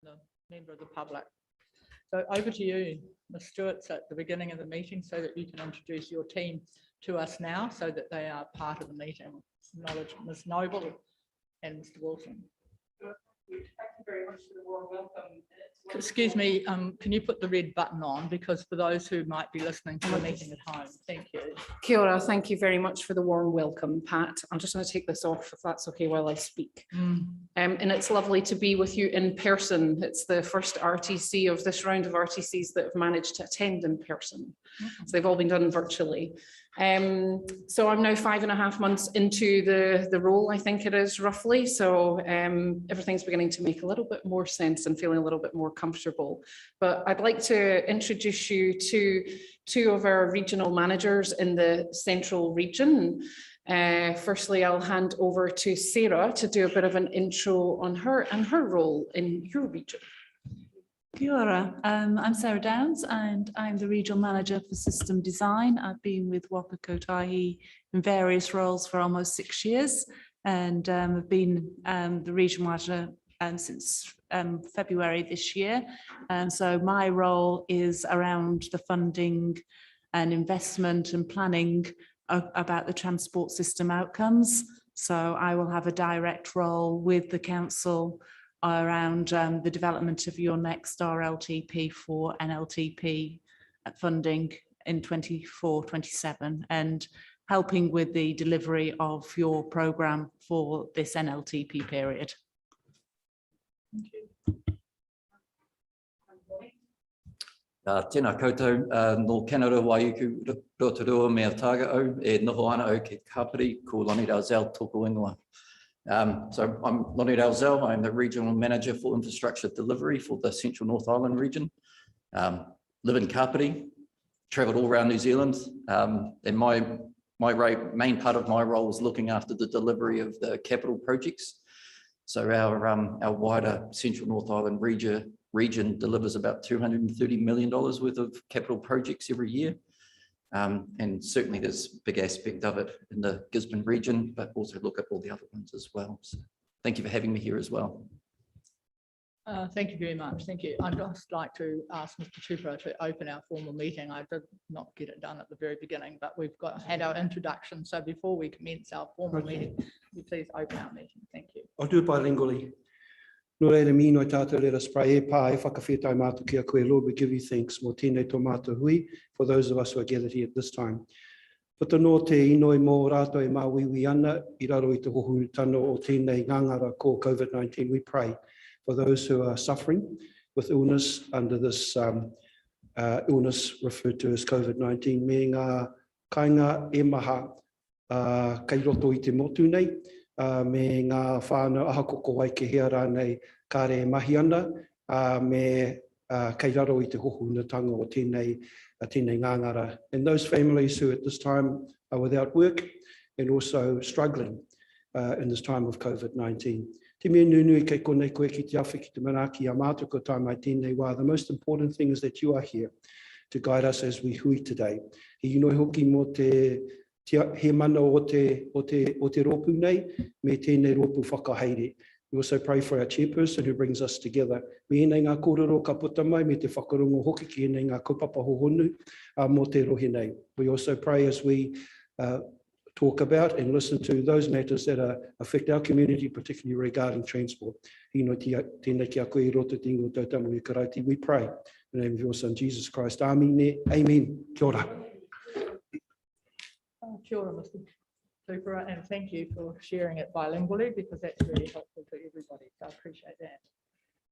the member of the public. So over to you, Ms. Stewart's at the beginning of the meeting so that you can introduce your team to us now so that they are part of the meeting. Acknowledge Ms. Noble and Mr. Wilson. Thank you very much for the warm welcome. Excuse me, can you put the red button on, because for those who might be listening to the meeting at home, thank you. Kia ora, thank you very much for the warm welcome, Pat. I'm just going to take this off if that's okay while I speak. And it's lovely to be with you in person. It's the first RTC of this round of RTCs that have managed to attend in person. So they've all been done virtually. So I'm now 5.5 months into the role, I think it is roughly. So everything's beginning to make a little bit more sense and feeling a little bit more comfortable. But I'd like to introduce you to two of our regional managers in the central region. Firstly, I'll hand over to Sarah to do a bit of an intro on her and her role in your region. Kia ora. I'm Sarah Downs and I'm the Regional Manager for System Design. I've been with Waka Kotahi in various roles for almost 6 years and I've been the Regional Manager since February this year. And so my role is around the funding and investment and planning about the transport system outcomes. So I will have a direct role with the council around the development of your next RLTP for NLTP funding in 24-27 and helping with the delivery of your programme for this NLTP period. Thank you. Tēnā koutou, no Canada waiuku rotorua mea tāgao e noho ana o ke kapiri ko Lonnie Dalzell tōku ingoa. So I'm Lonnie Dalzell, I'm the Regional Manager for Infrastructure Delivery for the Central North Island region. Live in Kapiti, travelled all around New Zealand, and my main part of my role is looking after the delivery of the capital projects. So our wider Central North Island region delivers about $230 million worth of capital projects every year. And certainly there's a big aspect of it in the Gisborne region, but also look at all the other ones as well. So thank you for having me here as well. Thank you very much. Thank you. I'd just like to ask Mr. Tupara to open our formal meeting. I did not get it done at the very beginning, but we've had our introduction. So before we commence our formal meeting, will you please open our meeting? Thank you. I'll do it bilingually. No reira mino tātou, let us pray. E pā, e whakawhetai mātu kia koe. Lord, we give you thanks. Mō tēnei tō mātou hui for those of us who are gathered here at this time. Whatano te inoi mō rātou e māwiwi ana, I raro I te hohunu tano o tēnei ngangara ko COVID-19. We pray for those who are suffering with illness under this illness referred to as COVID-19. Me ngā kainga e maha kei roto I te motu nei. Me ngā whānau aha koko wai ke hea rānei kāre mahi ana, me kei raro I te hohunatanga o tēnei ngangara. And those families who at this time are without work and also struggling in this time of COVID-19. Te mea nunui kei konei koe ki te awhi ki te manaki a mātou ko tai mai tēnei wā. The most important thing is that you are here to guide us as we hui today. He inoi hoki mō he mana o te ropu nei, me tēnei ropu whakahaere. We also pray for our chairperson who brings us together. Me enei ngā kōrero ka puta mai, me te whakarongo hoki ki enei ngā kaupapa hohonu mō te rohe nei. We also pray as we talk about and listen to those matters that affect our community, particularly regarding transport. Tēnei ki a koe I roto tingo tautamu I karauti. We pray in the name of your son, Jesus Christ. Amen. Amen. Kia ora. Kia ora, Mr. Tupara, and thank you for sharing it bilingually because that's really helpful to everybody. So I appreciate that.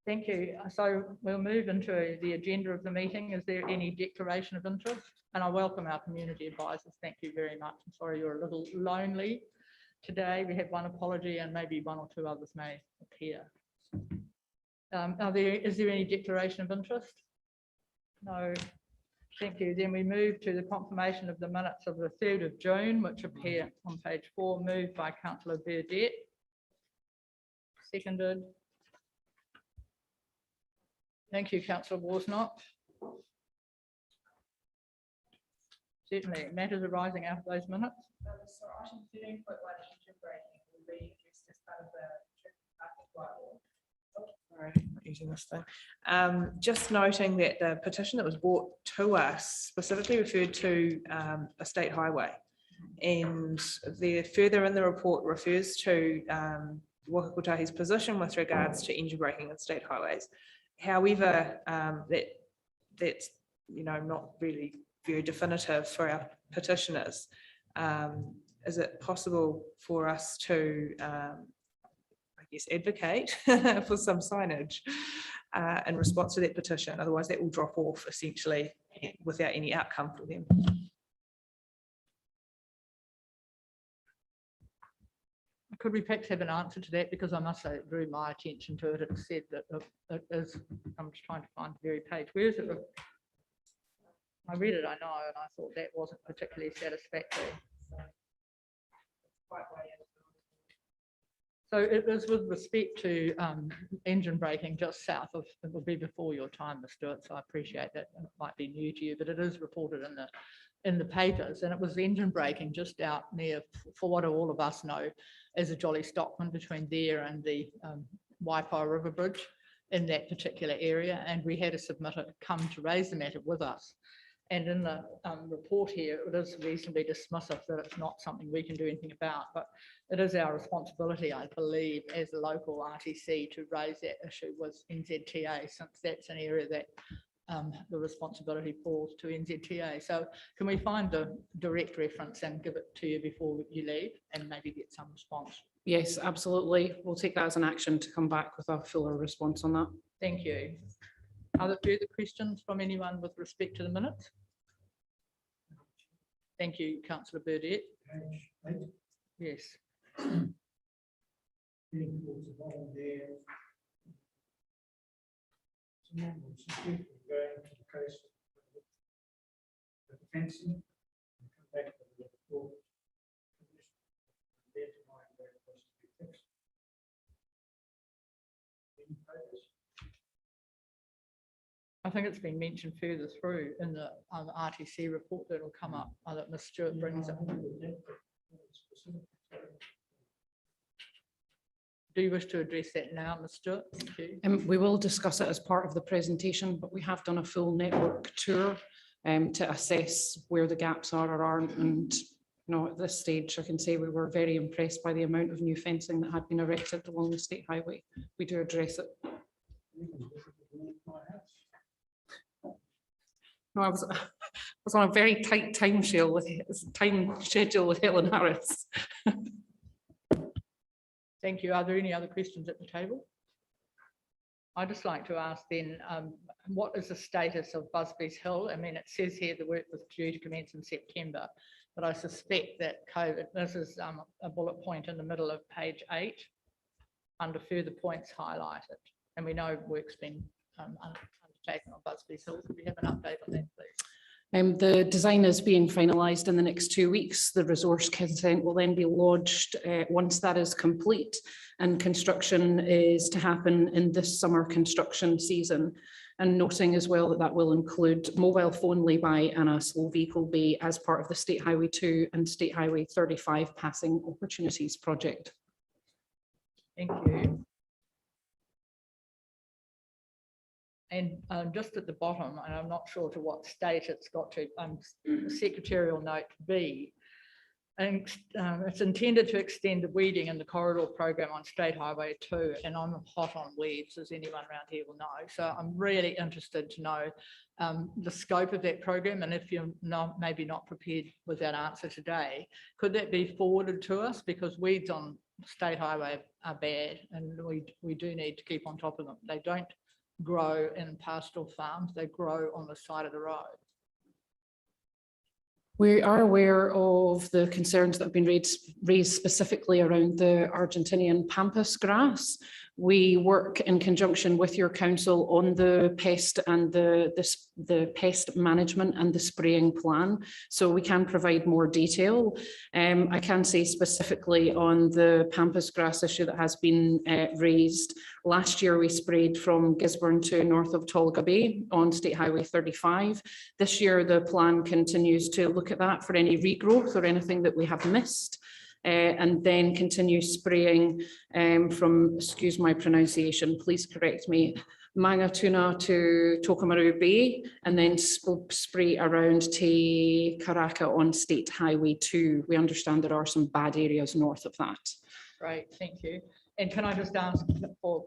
Thank you. So we'll move into the agenda of the meeting. Is there any declaration of interest? And I welcome our community advisors. Thank you very much. I'm sorry you're a little lonely today. We have one apology and maybe one or two others may appear. Is there any declaration of interest? No. Thank you. Then we move to the confirmation of the minutes of the 3rd of June, which appear on page 4, moved by Councillor Burdett. Seconded. Thank you, Councillor Worsnop. Certainly, matters arising out of those minutes. So item 13.1 will be addressed as part of the traffic bylaw. Oh, sorry, using this thing. Just noting that the petition that was brought to us specifically referred to a state highway. And the further in the report refers to Waka Kotahi's position with regards to engine braking and state highways. However, that's not really very definitive for our petitioners. Is it possible for us to, I guess, advocate for some signage in response to that petition? Otherwise, that will drop off essentially without any outcome for them. Could we perhaps have an answer to that? Because I must say it drew my attention to it. It said that it is, I'm just trying to find the very page. Where is it? I read it, I know, and I thought that wasn't particularly satisfactory. So it was with respect to engine braking just south of, it will be before your time, Ms. Stewart, so I appreciate that. It might be new to you, but it is reported in the papers, and it was engine braking just out near, for what all of us know as a Jolly Stockman, between there and the Waipawa River Bridge in that particular area, and we had a submitter come to raise the matter with us. And in the report here, it is reasonably dismissive that it's not something we can do anything about, but it is our responsibility, I believe, as a local RTC to raise that issue with NZTA, since that's an area that the responsibility falls to NZTA. So can we find the direct reference and give it to you before you leave and maybe get some response? Yes, absolutely. We'll take that as an action to come back with a fuller response on that. Thank you. Are there further questions from anyone with respect to the minutes? Thank you, Councillor Burdett. Yes. I think it's been mentioned further through in the RTC report that will come up, that Ms. Stewart brings it. Do you wish to address that now, Ms. Stewart? Thank you. We will discuss it as part of the presentation, but we have done a full network tour to assess where the gaps are or aren't. And at this stage, I can say we were very impressed by the amount of new fencing that had been erected along the state highway. We do address it. No, I was on a very tight time schedule with Helen Harris. Thank you. Are there any other questions at the table? I'd just like to ask then, what is the status of Busby's Hill? I mean, it says here the work was due to commence in September, but I suspect that COVID, this is a bullet point in the middle of page 8, under further points highlighted. And we know work's been undertaken on Busby's Hill. Could we have an update on that, please? The design is being finalised in the next 2 weeks. The resource consent will then be lodged once that is complete, and construction is to happen in this summer construction season. And noting as well that that will include mobile phone lay-by and a slow vehicle bay as part of the State Highway 2 and State Highway 35 passing opportunities project. Thank you. And just at the bottom, and I'm not sure to what state it's got to, secretarial note B, and it's intended to extend the weeding in the corridor program on State Highway 2, and I'm hot on weeds, as anyone around here will know. So I'm really interested to know the scope of that program, and if you're maybe not prepared with that answer today, could that be forwarded to us? Because weeds on State Highway are bad, and we do need to keep on top of them. They don't grow in pastoral farms, they grow on the side of the road. We are aware of the concerns that have been raised specifically around the Argentinian pampas grass. We work in conjunction with your council on the pest and the pest management and the spraying plan, so we can provide more detail. I can say specifically on the pampas grass issue that has been raised. Last year we sprayed from Gisborne to north of Tolga Bay on State Highway 35. This year the plan continues to look at that for any regrowth or anything that we have missed. and then continue spraying from, excuse my pronunciation, please correct me, Mangatuna to Tokamaru Bay, and then spray around Te Karaka on State Highway 2. We understand there are some bad areas north of that. Great, thank you. And can I just ask for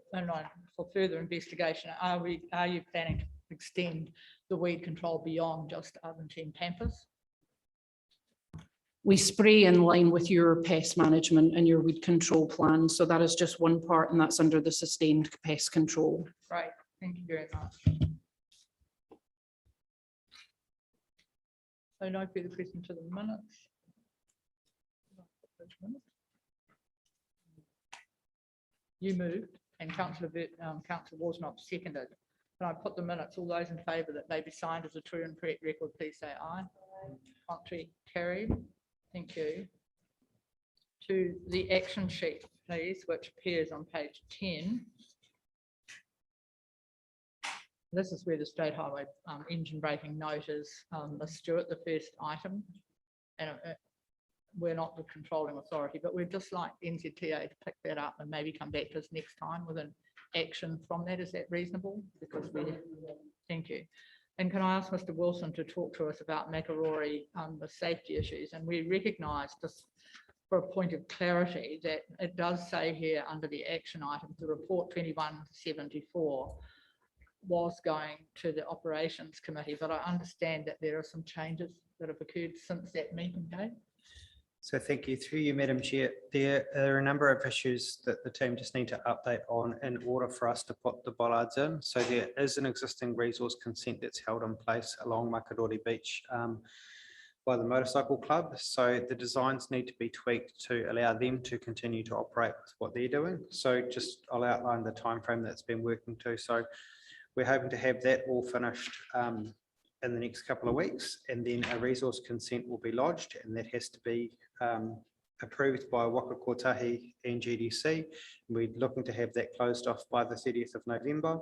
further investigation, are you planning to extend the weed control beyond just Argentine Pampas? We spray in line with your pest management and your weed control plan. So that is just one part, and that's under the sustained pest control. Right, thank you very much. So no further questions to the minutes. You moved and Councillor Wasnop seconded. Can I put the minutes, all those in favour that they be signed as a true and correct record, please say aye. Contrary, carried. Thank you. To the action sheet, please, which appears on page 10. This is where the State Highway engine braking note is, Ms. Stewart, the first item. And we're not the controlling authority, but we'd just like NZTA to pick that up and maybe come back to us next time with an action from that. Is that reasonable? Because thank you. And can I ask Mr. Wilson to talk to us about Makarori, the safety issues? And we recognise, just for a point of clarity, that it does say here under the action items, the report 2174 was going to the operations committee, but I understand that there are some changes that have occurred since that meeting date. So thank you. Through you, Madam Chair, there are a number of issues that the team just need to update on in order for us to put the bollards in. So there is an existing resource consent that's held in place along Makarori Beach by the motorcycle club. So the designs need to be tweaked to allow them to continue to operate with what they're doing. So just I'll outline the timeframe that's been working to. So we're hoping to have that all finished in the next couple of weeks, and then a resource consent will be lodged, and that has to be approved by Waka Kotahi and GDC. We're looking to have that closed off by the 30th of November,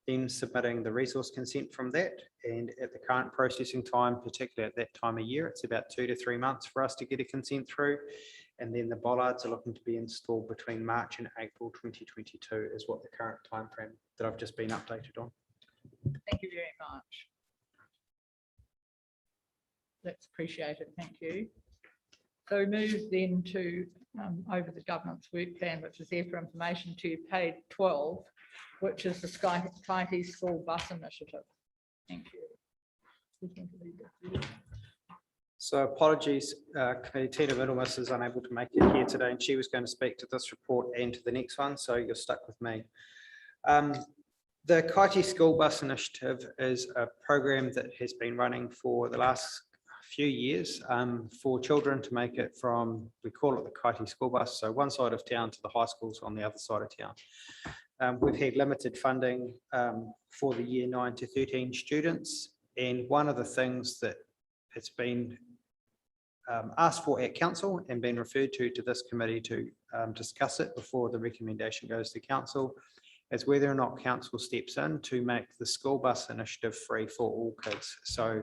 then submitting the resource consent from that. And at the current processing time, particularly at that time of year, it's about 2 to 3 months for us to get a consent through. And then the bollards are looking to be installed between March and April 2022 is what the current timeframe that I've just been updated on. Thank you very much. That's appreciated, thank you. So we move then to over the governance work plan, which is there for information, to page 12, which is the Kaiti School Bus Initiative. Thank you. So apologies, Committee Tina Middlemas is unable to make it here today, and she was going to speak to this report and to the next one, so you're stuck with me. The Kaiti School Bus Initiative is a program that has been running for the last few years for children to make it from, we call it the Kaiti School Bus, so one side of town to the high schools on the other side of town. We've had limited funding for the year 9 to 13 students, and one of the things that it's been asked for at council and been referred to this committee to discuss it before the recommendation goes to council is whether or not council steps in to make the school bus initiative free for all kids. So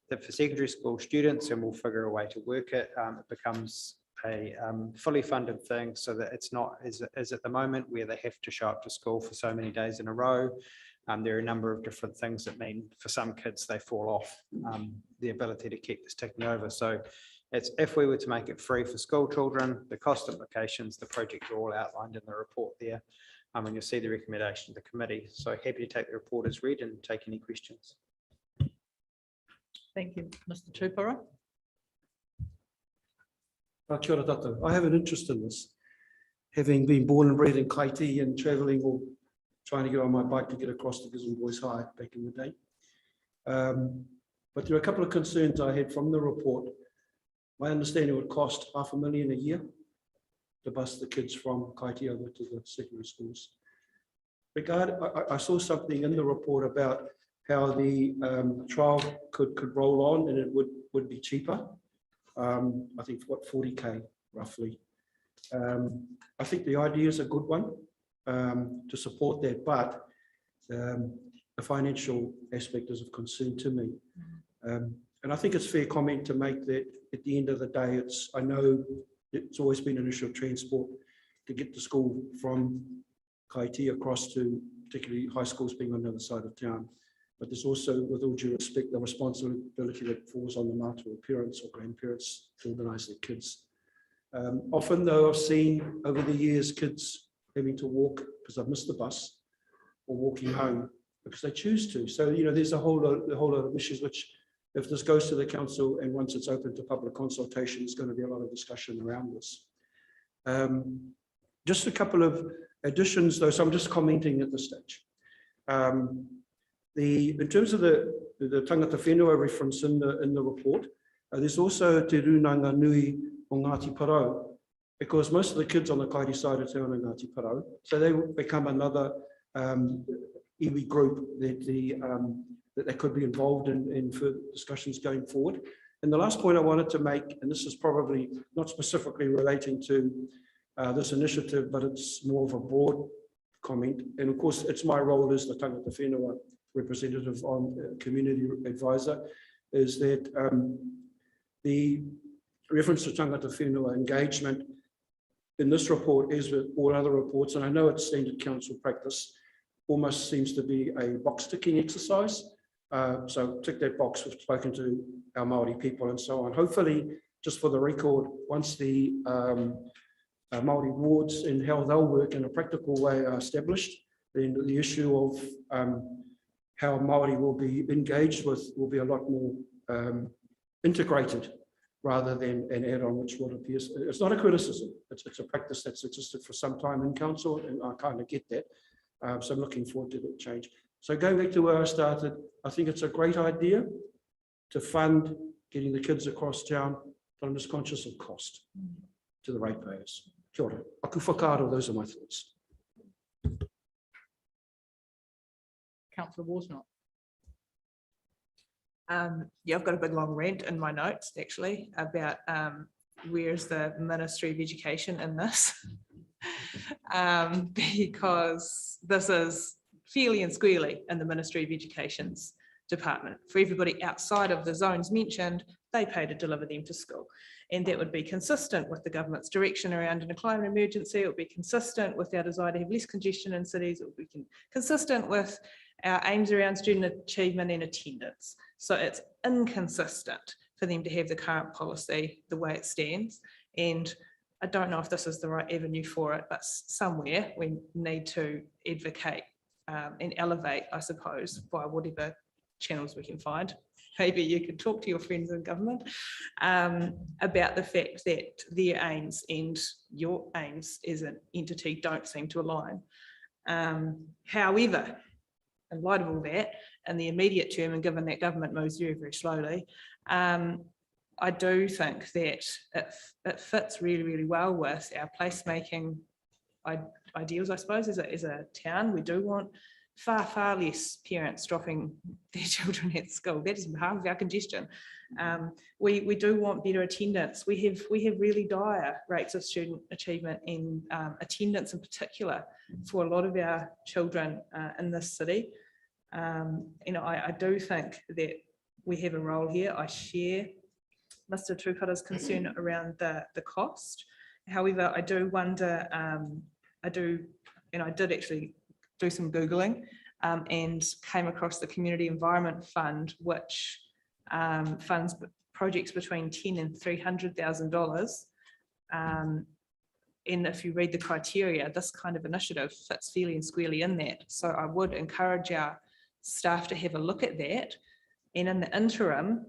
that for secondary school students, and we'll figure a way to work it, it becomes a fully funded thing, so that it's not as at the moment where they have to show up to school for so many days in a row. There are a number of different things that mean for some kids they fall off the ability to keep this ticking over. So it's, if we were to make it free for school children, the cost implications, the project are all outlined in the report there, and you'll see the recommendation of the committee. So happy to take the report as read and take any questions. Thank you, Mr. Tupara. Kia ora tātou. I have an interest in this, having been born and bred in Kaiti and travelling or trying to get on my bike to get across to Gisborne Boys High back in the day. But there are a couple of concerns I had from the report. My understanding would cost $500,000 a year to bus the kids from Kaiti over to the secondary schools. I saw something in the report about how the trial could roll on and it would be cheaper. I think what, 40K roughly. I think the idea is a good one to support that, but the financial aspect is of concern to me. And I think it's fair comment to make that at the end of the day, I know it's always been an issue of transport to get to school from Kaiti across to particularly high schools being on the other side of town. But there's also, with all due respect, the responsibility that falls on the Mātua parents or grandparents to organise their kids. Often though, I've seen over the years kids having to walk because I've missed the bus or walking home because they choose to. So, you know, there's a whole lot of issues which, if this goes to the council and once it's open to public consultation, there's going to be a lot of discussion around this. Just a couple of additions though, so I'm just commenting at this stage. In terms of the tangata whenua reference in the report, there's also te runanga nui o Ngāti Parau, because most of the kids on the Kaiti side of town are Ngāti Parau, so they will become another iwi group that they could be involved in further discussions going forward. And the last point I wanted to make, and this is probably not specifically relating to this initiative, but it's more of a broad comment. And of course, it's my role as the tangata whenua representative on community advisor, is that the reference to tangata whenua engagement in this report, as with all other reports, and I know it's standard council practice, almost seems to be a box ticking exercise. So tick that box, we've spoken to our Māori people and so on. Hopefully, just for the record, once the Māori wards and how they'll work in a practical way are established, then the issue of how Māori will be engaged with will be a lot more integrated rather than an add-on, which what appears. It's not a criticism, it's a practice that's existed for some time in council, and I kind of get that. So I'm looking forward to that change. So going back to where I started, I think it's a great idea to fund getting the kids across town, but I'm just conscious of cost to the ratepayers. Kia ora. Aku whakaaro, those are my thoughts. Councillor Worsnop. Yeah, I've got a big long rant in my notes actually about where's the Ministry of Education in this, because this is fairly and squarely in the Ministry of Education's department. For everybody outside of the zones mentioned, they pay to deliver them to school. And that would be consistent with the government's direction around in a climate emergency. It would be consistent with our desire to have less congestion in cities. It would be consistent with our aims around student achievement and attendance. So it's inconsistent for them to have the current policy the way it stands. And I don't know if this is the right avenue for it, but somewhere we need to advocate and elevate, I suppose, via whatever channels we can find. Maybe you could talk to your friends in government about the fact that their aims and your aims as an entity don't seem to align. However, in light of all that, in the immediate term, and given that government moves very, very slowly, I do think that it fits really, really well with our placemaking ideals, I suppose, as a town. We do want far, far less parents dropping their children at school. That is half of our congestion. We do want better attendance. We have really dire rates of student achievement and attendance in particular for a lot of our children in this city. You know, I do think that we have a role here. I share Mr. Tupara's concern around the cost. However, I do wonder, I did actually do some Googling and came across the Community Environment Fund, which funds projects between $10,000 and $300,000. And if you read the criteria, this kind of initiative fits fairly and squarely in that. So I would encourage our staff to have a look at that. And in the interim,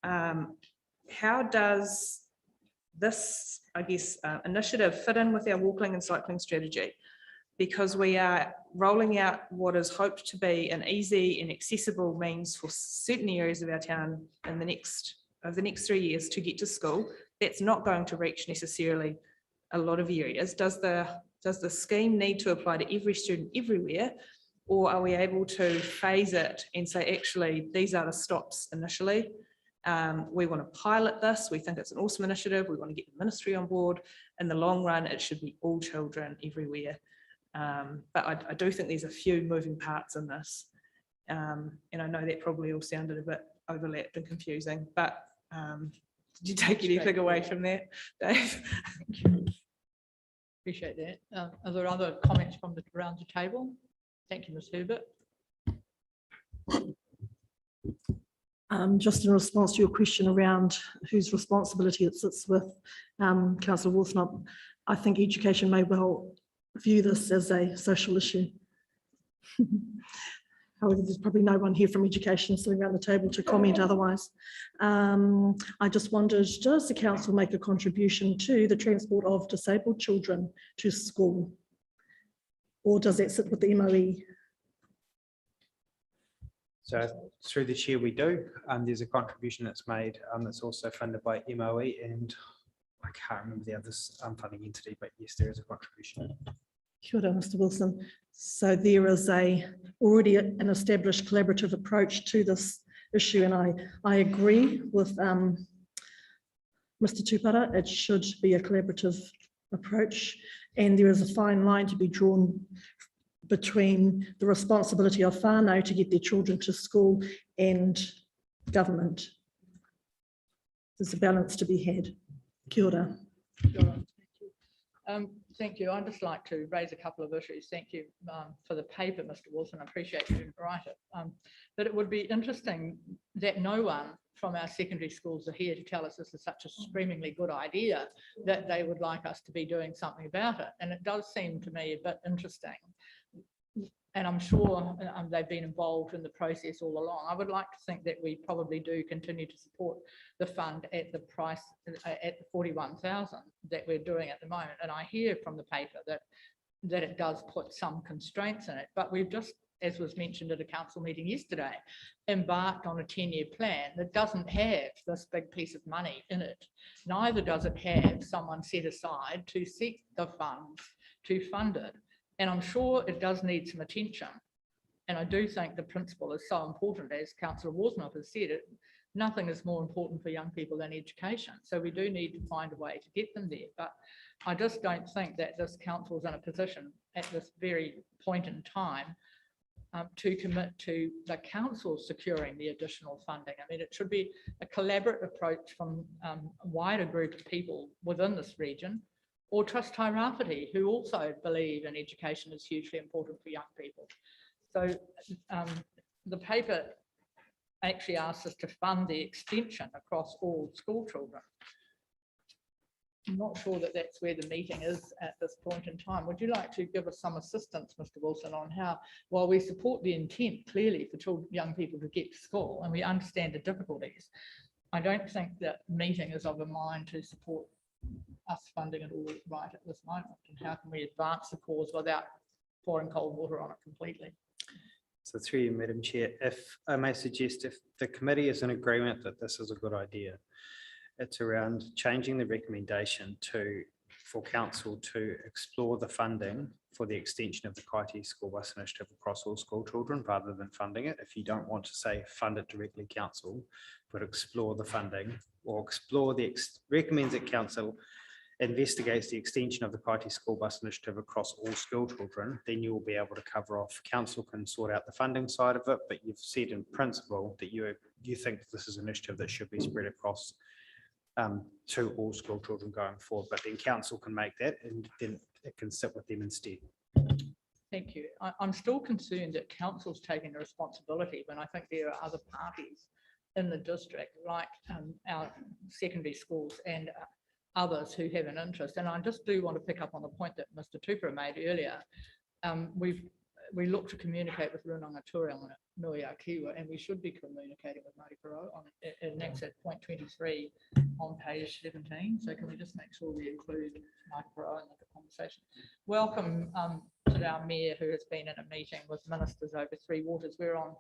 how does this, I guess, initiative fit in with our walking and cycling strategy? Because we are rolling out what is hoped to be an easy and accessible means for certain areas of our town in over the next 3 years to get to school. That's not going to reach necessarily a lot of areas. Does the scheme need to apply to every student everywhere? Or are we able to phase it and say, actually, these are the stops initially. We want to pilot this. We think it's an awesome initiative. We want to get the ministry on board. In the long run, it should be all children everywhere. But I do think there's a few moving parts in this. And I know that probably all sounded a bit overlapped and confusing, but Did you take anything away from that, Dave? Appreciate that. Are there other comments from around the table? Thank you, Ms. Herbert. Just in response to your question around whose responsibility it sits with, Councillor Wilsonop, I think education may well view this as a social issue. However, there's probably no one here from education sitting around the table to comment otherwise. I just wondered, does the council make a contribution to the transport of disabled children to school? Or does that sit with the MOE? So through the chair, we do. There's a contribution that's made that's also funded by MOE, and I can't remember the other funding entity, but yes, there is a contribution. Kia ora, Mr. Wilson. So there is already an established collaborative approach to this issue, and I agree with Mr. Tupara. It should be a collaborative approach, and there is a fine line to be drawn between the responsibility of whānau to get their children to school and government. There's a balance to be had. Kia ora. Thank you. I'd just like to raise a couple of issues. Thank you for the paper, Mr. Wilson. I appreciate you didn't write it. But it would be interesting that no one from our secondary schools are here to tell us this is such a screamingly good idea that they would like us to be doing something about it. And it does seem to me a bit interesting. And I'm sure they've been involved in the process all along. I would like to think that we probably do continue to support the fund at the price at the 41,000 that we're doing at the moment. And I hear from the paper that it does put some constraints in it, but we've just, as was mentioned at a council meeting yesterday, embarked on a 10-year plan that doesn't have this big piece of money in it. Neither does it have someone set aside to seek the funds to fund it. And I'm sure it does need some attention. And I do think the principle is so important, as Councillor Worsnop has said, nothing is more important for young people than education. So we do need to find a way to get them there. But I just don't think that this council is in a position at this very point in time to commit to the council securing the additional funding. I mean, it should be a collaborative approach from a wider group of people within this region, or Trust Tairāwhiti, who also believe in education is hugely important for young people. So the paper actually asks us to fund the extension across all school children. I'm not sure that that's where the meeting is at this point in time. Would you like to give us some assistance, Mr. Wilson, on how, while we support the intent clearly for young people to get to school and we understand the difficulties, I don't think that meeting is of a mind to support us funding it all right at this moment, and how can we advance the cause without pouring cold water on it completely? So through you, Madam Chair, if I may suggest, if the committee is in agreement that this is a good idea, it's around changing the recommendation for council to explore the funding for the extension of the Kaiti school bus initiative across all school children rather than funding it. If you don't want to say fund it directly, council, but explore the funding, or explore recommends that council investigates the extension of the Kaiti school bus initiative across all school children, then you will be able to cover off. Council can sort out the funding side of it, but you've said in principle that you think this is an initiative that should be spread across to all school children going forward, but then council can make that and then it can sit with them instead. Thank you. I'm still concerned that council's taking the responsibility when I think there are other parties in the district, like our secondary schools and others who have an interest. And I just do want to pick up on the point that Mr. Tupara made earlier. We look to communicate with Runanga Tūranga Nui a Kiwa, and we should be communicating with Māori Parau, and that's at point 23 on page 17. So can we just make sure we include Māori Parau in the conversation? Welcome to our mayor, who has been in a meeting with ministers over Three Waters. We're on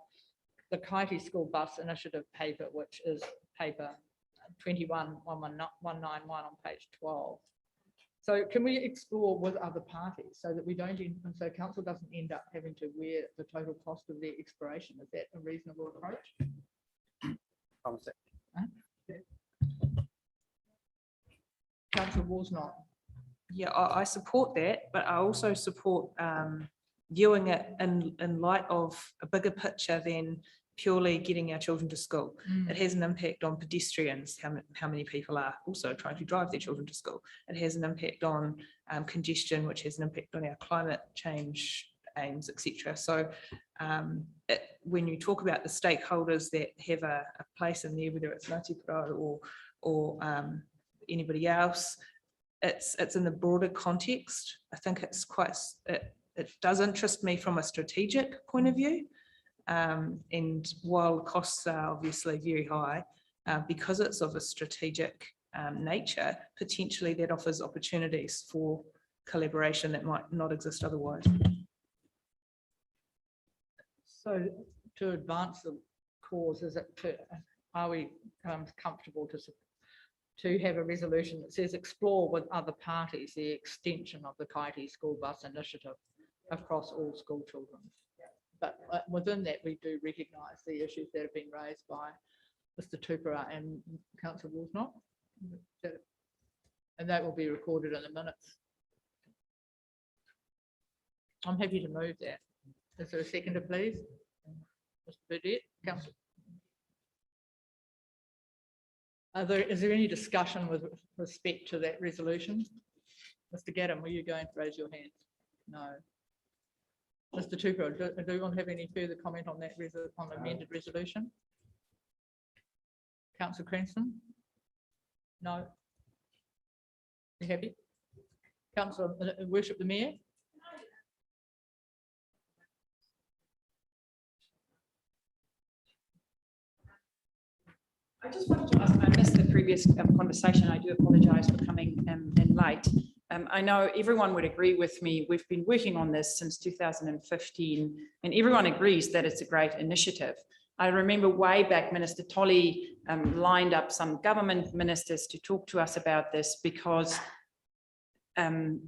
the Kaiti School Bus Initiative paper, which is paper 21-191 on page 12. So can we explore with other parties so that we don't, so council doesn't end up having to wear the total cost of their expiration? Is that a reasonable approach? Councillor Worsnop. Yeah, I support that, but I also support viewing it in light of a bigger picture than purely getting our children to school. It has an impact on pedestrians, how many people are also trying to drive their children to school. It has an impact on congestion, which has an impact on our climate change aims, etc. So when you talk about the stakeholders that have a place in there, whether it's Ngāti Porou or anybody else, it's in the broader context. I think it's quite, it does interest me from a strategic point of view. And while costs are obviously very high, because it's of a strategic nature, potentially that offers opportunities for collaboration that might not exist otherwise. So to advance the cause, are we comfortable to have a resolution that says explore with other parties the extension of the Kaiti school bus initiative across all school children? But within that, we do recognise the issues that have been raised by Mr. Tupara and Councillor Woolsnott, and that will be recorded in the minutes. I'm happy to move that. Is there a seconder, please? Mr. Burdett, Councillor. Is there any discussion with respect to that resolution? Mr. Gaddam, were you going to raise your hand? No. Mr. Tupara, do you want to have any further comment on that on the amended resolution? Councillor Cranston? No. You happy? Councillor Worship the Mayor? I just wanted to ask, I missed the previous conversation. I do apologise for coming in late. I know everyone would agree with me. We've been working on this since 2015, and everyone agrees that it's a great initiative. I remember way back, Minister Tolley lined up some government ministers to talk to us about this because, and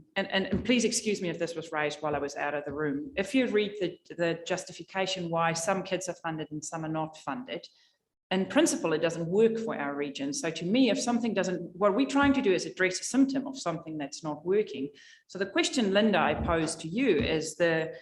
please excuse me if this was raised while I was out of the room. If you read the justification why some kids are funded and some are not funded, in principle, it doesn't work for our region. So to me, if something doesn't, what we're trying to do is address a symptom of something that's not working. So the question, Linda, I pose to you is the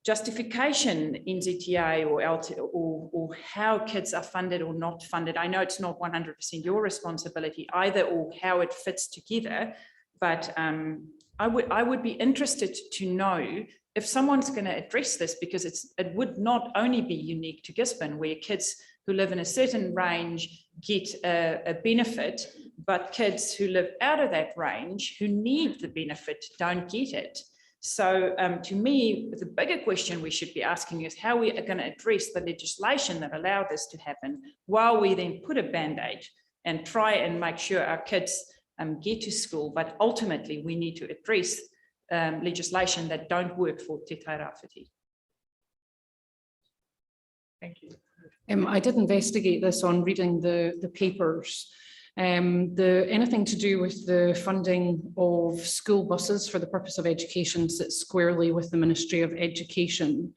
justification NZTA or LT or how kids are funded or not funded. I know it's not 100% your responsibility either, or how it fits together, but I would be interested to know if someone's going to address this, because it would not only be unique to Gisborne, where kids who live in a certain range get a benefit, but kids who live out of that range who need the benefit don't get it. So to me, the bigger question we should be asking is how we are going to address the legislation that allow this to happen, while we then put a band-aid and try and make sure our kids get to school. But ultimately, we need to address legislation that don't work for Te Tai Rāwhiti. Thank you. I did investigate this on reading the papers. Anything to do with the funding of school buses for the purpose of education sits squarely with the Ministry of Education.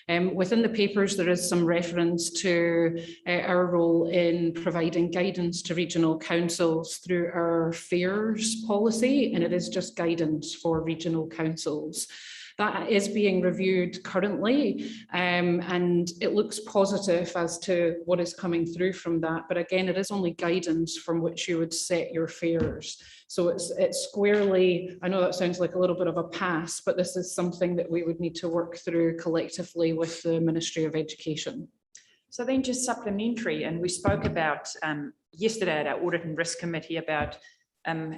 Within the papers, there is some reference to our role in providing guidance to regional councils through our fares policy, and it is just guidance for regional councils. That is being reviewed currently, and it looks positive as to what is coming through from that. But again, it is only guidance from which you would set your fares. So it's squarely, I know that sounds like a little bit of a pass, but this is something that we would need to work through collectively with the Ministry of Education. So then just supplementary, and we spoke about yesterday at our Audit and Risk Committee about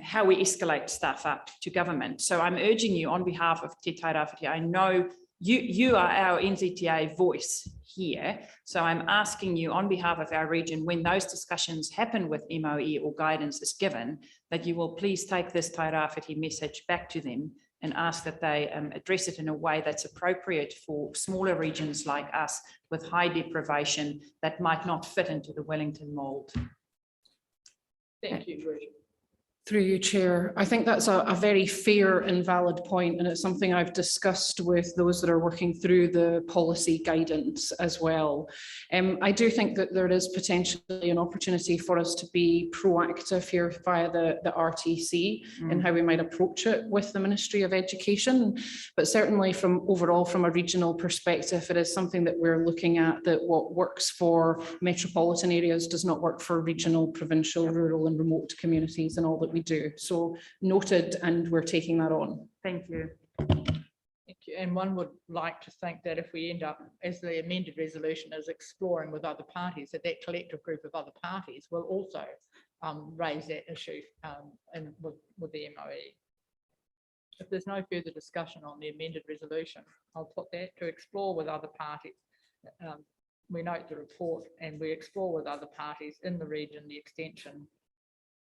how we escalate stuff up to government. So I'm urging you on behalf of Te Tai Rāwhiti, I know you are our NZTA voice here. So I'm asking you on behalf of our region, when those discussions happen with MOE or guidance is given, that you will please take this Tai Rāwhiti message back to them and ask that they address it in a way that's appropriate for smaller regions like us with high deprivation that might not fit into the Wellington mould. Thank you, George. Through you, Chair. I think that's a very fair and valid point, and it's something I've discussed with those that are working through the policy guidance as well. I do think that there is potentially an opportunity for us to be proactive here via the RTC and how we might approach it with the Ministry of Education. But certainly from overall, from a regional perspective, it is something that we're looking at, that what works for metropolitan areas does not work for regional, provincial, rural and remote communities and all that we do. So noted, and we're taking that on. Thank you. Thank you. And one would like to think that if we end up, as the amended resolution is exploring with other parties, that that collective group of other parties will also raise that issue and with the MOE. If there's no further discussion on the amended resolution, I'll put that to explore with other parties. We note the report and we explore with other parties in the region the extension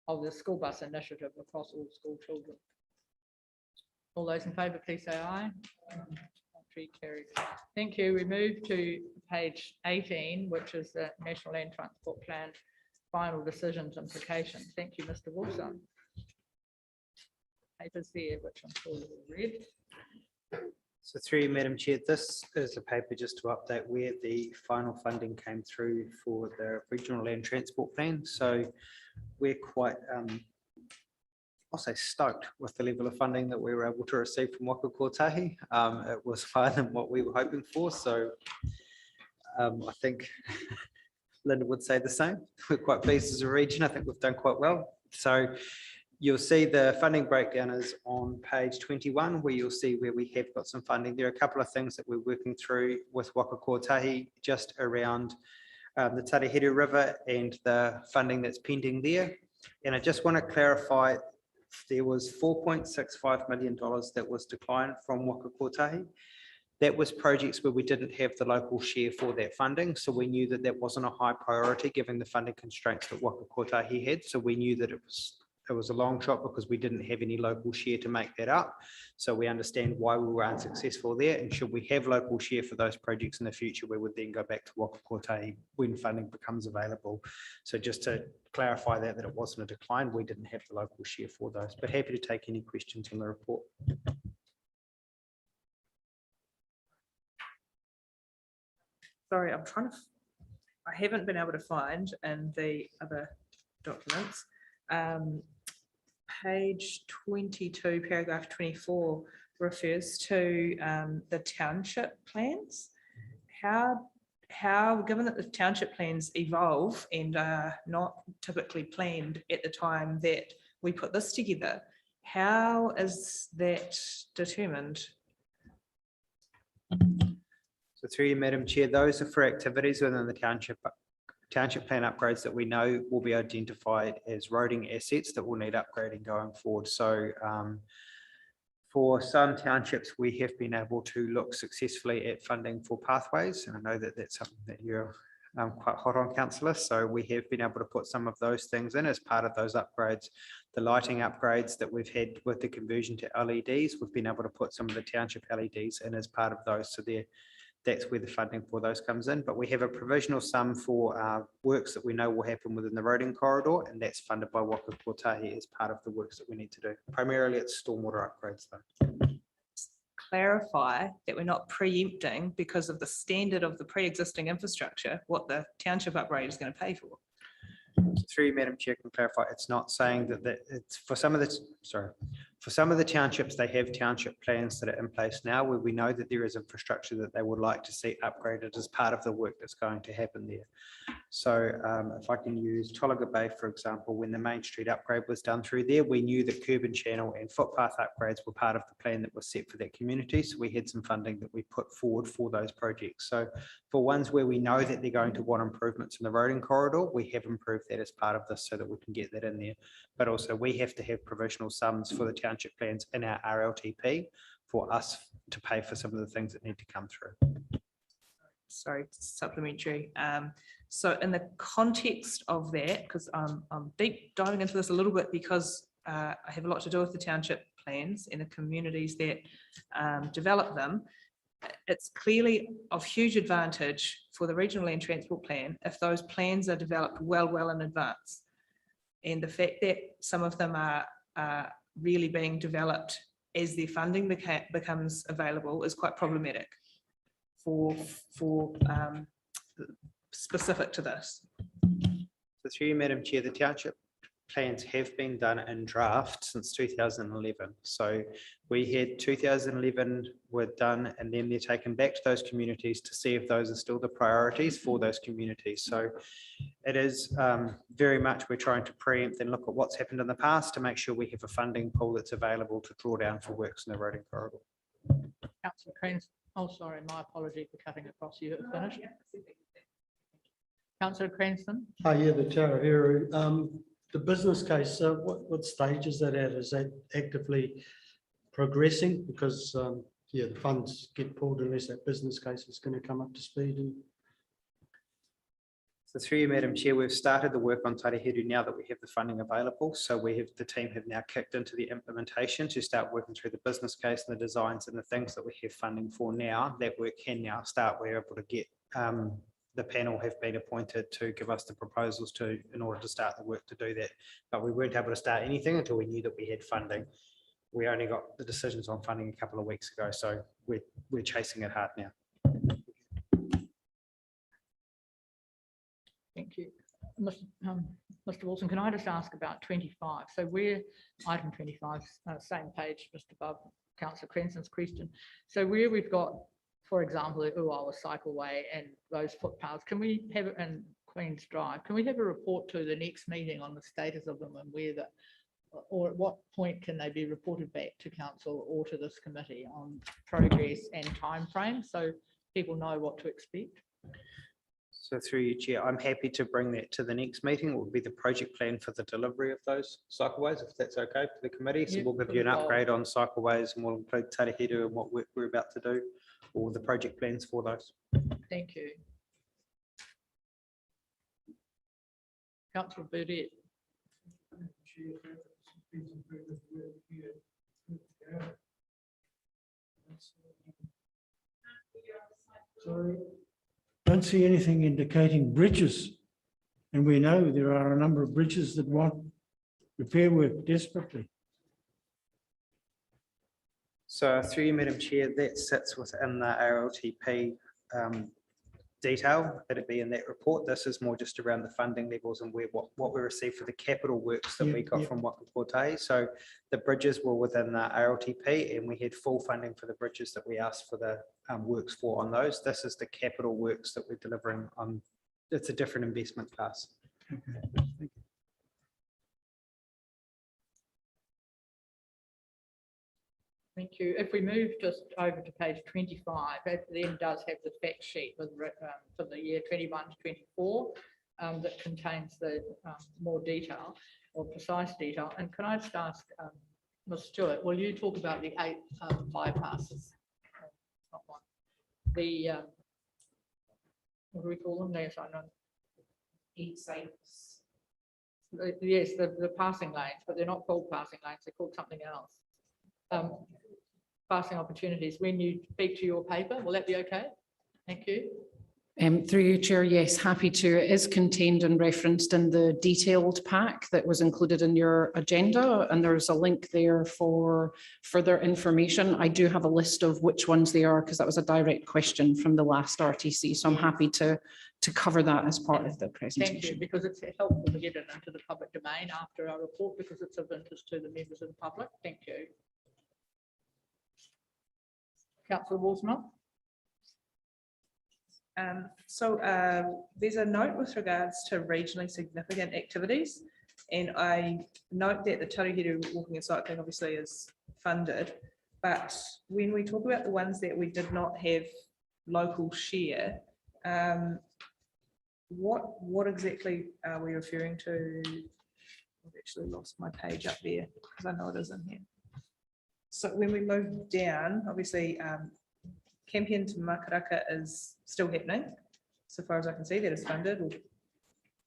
of the school bus initiative across all school children. All those in favour, please say aye. Carried. Thank you. We move to page 18, which is the National Land Transport Plan final decisions implications. Thank you, Mr. Wilson. Papers there, which I'm sure you've all read. So through you, Madam Chair, this is a paper just to update where the final funding came through for the Regional Land Transport Plan. So we're quite, I'll say, stoked with the level of funding that we were able to receive from Waka Kotahi. It was higher than what we were hoping for. So I think Linda would say the same. We're quite pleased as a region. I think we've done quite well. So you'll see the funding breakdown is on page 21, where you'll see where we have got some funding. There are a couple of things that we're working through with Waka Kotahi just around the Tarahere River and the funding that's pending there. And I just want to clarify, there was $4.65 million that was declined from Waka Kotahi. That was projects where we didn't have the local share for that funding. So we knew that that wasn't a high priority given the funding constraints that Waka Kotahi had. So we knew that it was a long shot because we didn't have any local share to make that up. So we understand why we were unsuccessful there. And should we have local share for those projects in the future, we would then go back to Waka Kotahi when funding becomes available. So just to clarify that it wasn't a decline, we didn't have the local share for those, but happy to take any questions on the report. Sorry, I haven't been able to find in the other documents. Page 22, paragraph 24 refers to the township plans. How, given that the township plans evolve and are not typically planned at the time that we put this together, how is that determined? So through you, Madam Chair, those are for activities within the township plan upgrades that we know will be identified as roading assets that will need upgrading going forward. So for some townships, we have been able to look successfully at funding for pathways. And I know that that's something that you're quite hot on, Councillor. So we have been able to put some of those things in as part of those upgrades. The lighting upgrades that we've had with the conversion to LEDs, we've been able to put some of the township LEDs in as part of those. So that's where the funding for those comes in. But we have a provisional sum for works that we know will happen within the roading corridor, and that's funded by Waka Kotahi as part of the works that we need to do. Primarily it's stormwater upgrades though. Clarify that we're not preempting, because of the standard of the pre-existing infrastructure, what the township upgrade is going to pay for. Through you, Madam Chair, can clarify, it's not saying that it's for some of the townships, they have township plans that are in place now where we know that there is infrastructure that they would like to see upgraded as part of the work that's going to happen there. So if I can use Tolaga Bay, for example, when the Main Street upgrade was done through there, we knew that curb and channel and footpath upgrades were part of the plan that was set for that community. So we had some funding that we put forward for those projects. So for ones where we know that they're going to want improvements in the roading corridor, we have improved that as part of this so that we can get that in there. But also we have to have provisional sums for the township plans in our RLTP for us to pay for some of the things that need to come through. Sorry, supplementary. So in the context of that, because I'm deep diving into this a little bit because I have a lot to do with the township plans and the communities that develop them, it's clearly of huge advantage for the Regional Land Transport Plan if those plans are developed well in advance. And the fact that some of them are really being developed as their funding becomes available is quite problematic for specific to this. So through you, Madam Chair, the township plans have been done in draft since 2011. So we had 2011 were done, and then they're taken back to those communities to see if those are still the priorities for those communities. So it is very much we're trying to preempt and look at what's happened in the past to make sure we have a funding pool that's available to draw down for works in the road and corridor. Councillor Cranston. Oh, sorry, my apology for cutting across you. Finished. Councillor Cranston. Hi, yeah, the Tarahiru. The business case, what stage is that at? Is that actively progressing? Because, yeah, the funds get pulled unless that business case is going to come up to speed. And So through you, Madam Chair, we've started the work on Tarahiru now that we have the funding available. So the team have now kicked into the implementation to start working through the business case and the designs and the things that we have funding for now. That work can now start. We're able to get the panel have been appointed to give us the proposals in order to start the work to do that. But we weren't able to start anything until we knew that we had funding. We only got the decisions on funding a couple of weeks ago, so we're chasing it hard now. Thank you. Mr. Wilson, can I just ask about 25? So we're item 25, same page, just above Councillor Cranston's question. So where we've got, for example, the Uawa Cycleway and those footpaths, can we have it in Queen's Drive? Can we have a report to the next meeting on the status of them and where or at what point can they be reported back to council or to this committee on progress and timeframe so people know what to expect? So through you, Chair, I'm happy to bring that to the next meeting. It will be the project plan for the delivery of those cycleways, if that's okay for the committee. So Yep, we'll give you an upgrade on cycleways and we'll include Tarahiru and what work we're about to do, or the project plans for those. Thank you. Councillor Burdett. Sorry. Don't see anything indicating bridges. And we know there are a number of bridges that want repair work desperately. So through you, Madam Chair, that sits within the RLTP detail, that it be in that report. This is more just around the funding levels and what we received for the capital works that we got from Waka Kotahi. So the bridges were within the RLTP and we had full funding for the bridges that we asked for the works for on those. This is the capital works that we're delivering on. It's a different investment class. Okay. Thank you. Thank you. If we move just over to page 25, it then does have the fact sheet with, for the year 21 to 24 that contains the more detail or precise detail. And can I just ask Ms. Stewart, will you talk about the 8 bypasses? Not one. The, what do we call them? Yes, I know. 8 sites. Yes, the passing lanes, but they're not called passing lanes. They're called something else. Passing opportunities. When you speak to your paper, will that be okay? Thank you. Through you, Chair, yes, happy to. It is contained and referenced in the detailed pack that was included in your agenda, and there's a link there for further information. I do have a list of which ones they are because that was a direct question from the last RTC, so I'm happy to cover that as part of the presentation. Thank you, because it's helpful to get it into the public domain after our report because it's of interest to the members of the public. Thank you. Councillor Walsma. There's a note with regards to regionally significant activities, and I note that the Tarahiru walking and cycling obviously is funded, but when we talk about the ones that we did not have local share, what exactly are we referring to? I've actually lost my page up there because I know it is in here. So when we move down, obviously, Campion to Makaraka is still happening. So far as I can see, that is funded or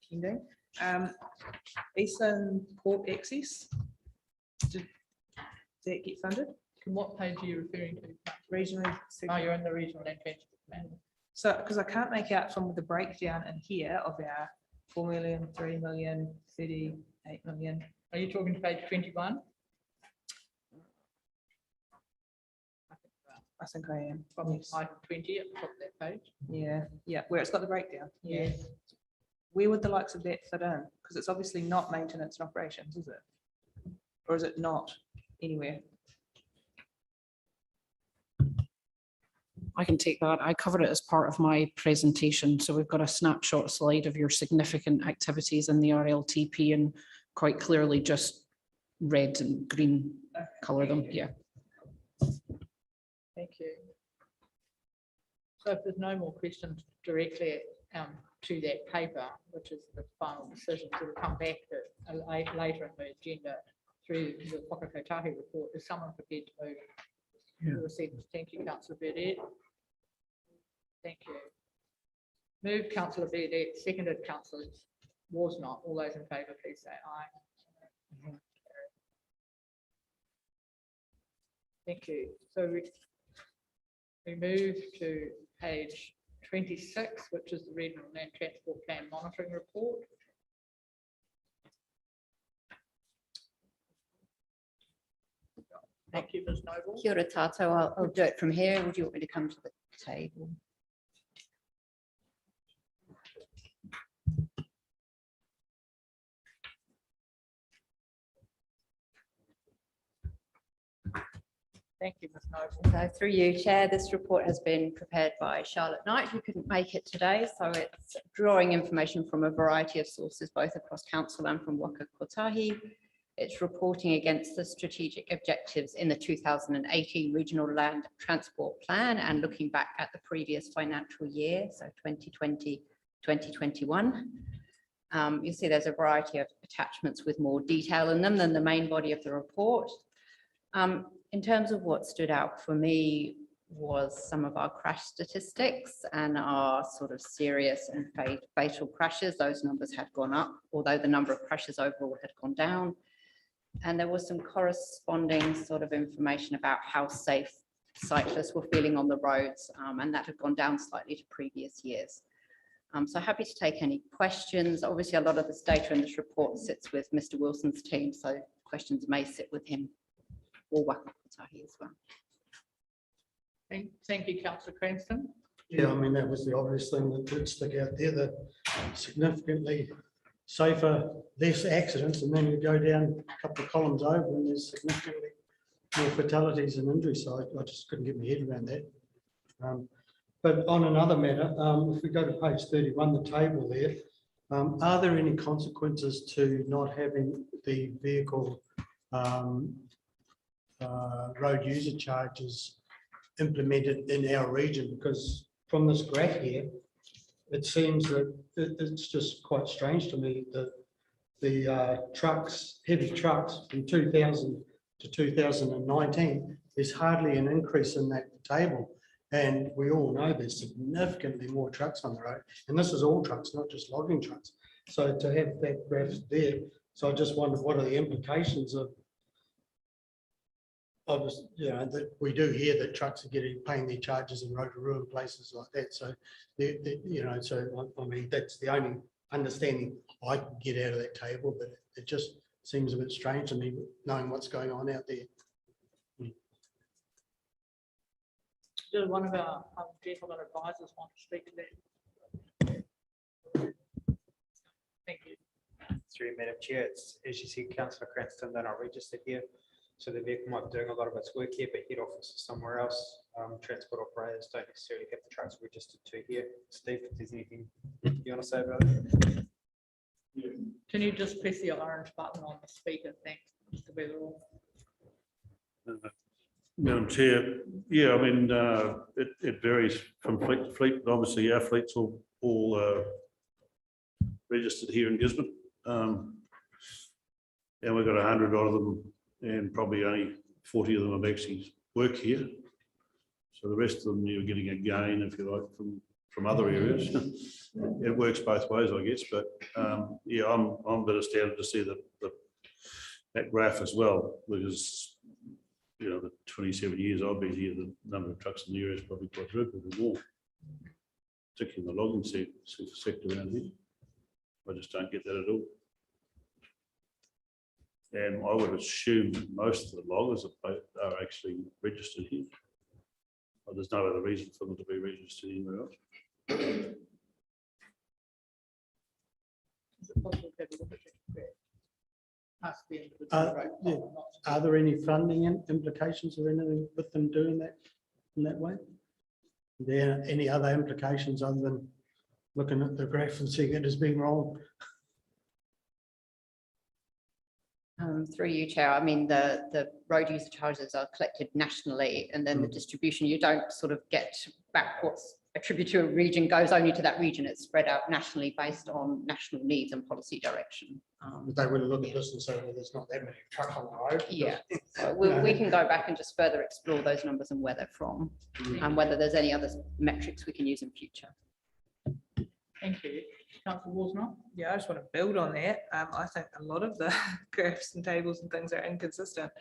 pending. Eastern Port Access, did that get funded? And what page are you referring to? Regionally. Oh, you're in the regional land transport plan. So, because I can't make out from the breakdown in here of our 4 million, 3 million, 30, 8 million. Are you talking to page 21? I think I am. From Yes. item 20 at the top of that page? Yeah, where it's got the breakdown. Yeah. Yes. Where would the likes of that fit in? Because it's obviously not maintenance and operations, is it? Or is it not anywhere? I can take that. I covered it as part of my presentation. So we've got a snapshot slide of your significant activities in the RLTP and quite clearly just red and green color them. Yeah. Thank you. So if there's no more questions directly to that paper, which is the final decision, so we'll come back to later in the agenda through the Whakakotahi report. Is someone prepared to move? To receive? Thank you, Councillor Burdett. Thank you. Moved, Councillor Burdett, seconded, Councillor Was not. All those in favour, please say aye. Thank you. So we move to page 26, which is the Regional Land Transport Plan Monitoring Report. Thank you, Ms. Noble. Kia ora tātou. I'll do it from here. Would you want me to come to the table? Thank you, Ms. Noble. So through you, Chair, this report has been prepared by Charlotte Knight, who couldn't make it today. So it's drawing information from a variety of sources, both across council and from Waka Kotahi. It's reporting against the strategic objectives in the 2018 Regional Land Transport Plan and looking back at the previous financial year, so 2020, 2021. You see there's a variety of attachments with more detail in them than the main body of the report. In terms of what stood out for me was some of our crash statistics and our sort of serious and fatal crashes. Those numbers had gone up, although the number of crashes overall had gone down. And there was some corresponding sort of information about how safe cyclists were feeling on the roads, and that had gone down slightly to previous years. So happy to take any questions. Obviously, a lot of this data in this report sits with Mr. Wilson's team, so questions may sit with him or Waka Kotahi as well. Thank you, Councillor Cranston. Yeah, I mean, that was the obvious thing that did stick out there, that significantly safer, less accidents, and then you go down a couple of columns over and there's significantly more fatalities and injuries. So I just couldn't get my head around that. But on another matter, if we go to page 31, the table there, are there any consequences to not having the vehicle road user charges implemented in our region? Because from this graph here, it seems that it's just quite strange to me that the trucks, heavy trucks from 2000 to 2019, there's hardly an increase in that table. And we all know there's significantly more trucks on the road. And this is all trucks, not just logging trucks. So to have that graph there, so I just wondered what are the implications of you know, that we do hear that trucks are paying their charges in Rotorua and places like that. So, you know, so I mean, that's the only understanding I can get out of that table, but it just seems a bit strange to me knowing what's going on out there. Does one of our gentlemen advisors want to speak to that? Thank you. Through you, Madam Chair, it's, as you said, Councillor Cranston, they're not registered here. So the vehicle might be doing a lot of its work here, but head office is somewhere else. Transport operators don't necessarily have the trucks registered to here. Steve, if there's anything you want to say about it? Can you just press the orange button on the speaker? Thanks, Mr. Beverall. Madam Chair, yeah, I mean, it varies from fleet to fleet, but obviously our fleets all registered here in Gisborne. And we've got 100 of them, and probably only 40 of them have actually work here. So the rest of them you're getting a gain, if you like, from other areas. It works both ways, I guess, but yeah, I'm a bit astounded to see that graph as well, because you know, the 27 years I've been here, the number of trucks in the area is probably quadrupled or more, particularly in the logging sector around here. I just don't get that at all. And I would assume that most of the loggers are actually registered here. But there's no other reason for them to be registered anywhere else. Is it possible to have a look at that? Ask the individual Uh, rate yeah. or not? Are there any funding implications or anything with them doing that in that way? Are there any other implications other than looking at the graph and seeing it as being wrong? Through you, Chair, I mean, the road user charges are collected nationally, and then the distribution, you don't sort of get back what's attributed to a region goes only to that region. It's spread out nationally based on national needs and policy direction. Would they really look at this and say, well, there's not that many trucks on the road? Yeah, so we can go back and just further explore those numbers and where they're from, and whether there's any other metrics we can use in future. Thank you. Councillor Worsnop? Yeah, I just want to build on that. I think a lot of the graphs and tables and things are inconsistent.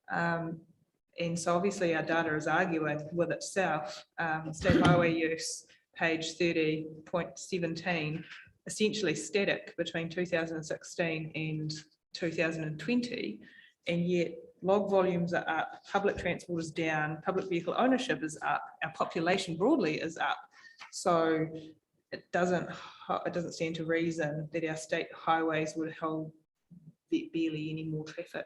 And so obviously our data is arguing with itself. State highway use, page 30.17, essentially static between 2016 and 2020. And yet log volumes are up, public transport is down, public vehicle ownership is up, our population broadly is up. So it doesn't stand to reason that our state highways would hold barely any more traffic.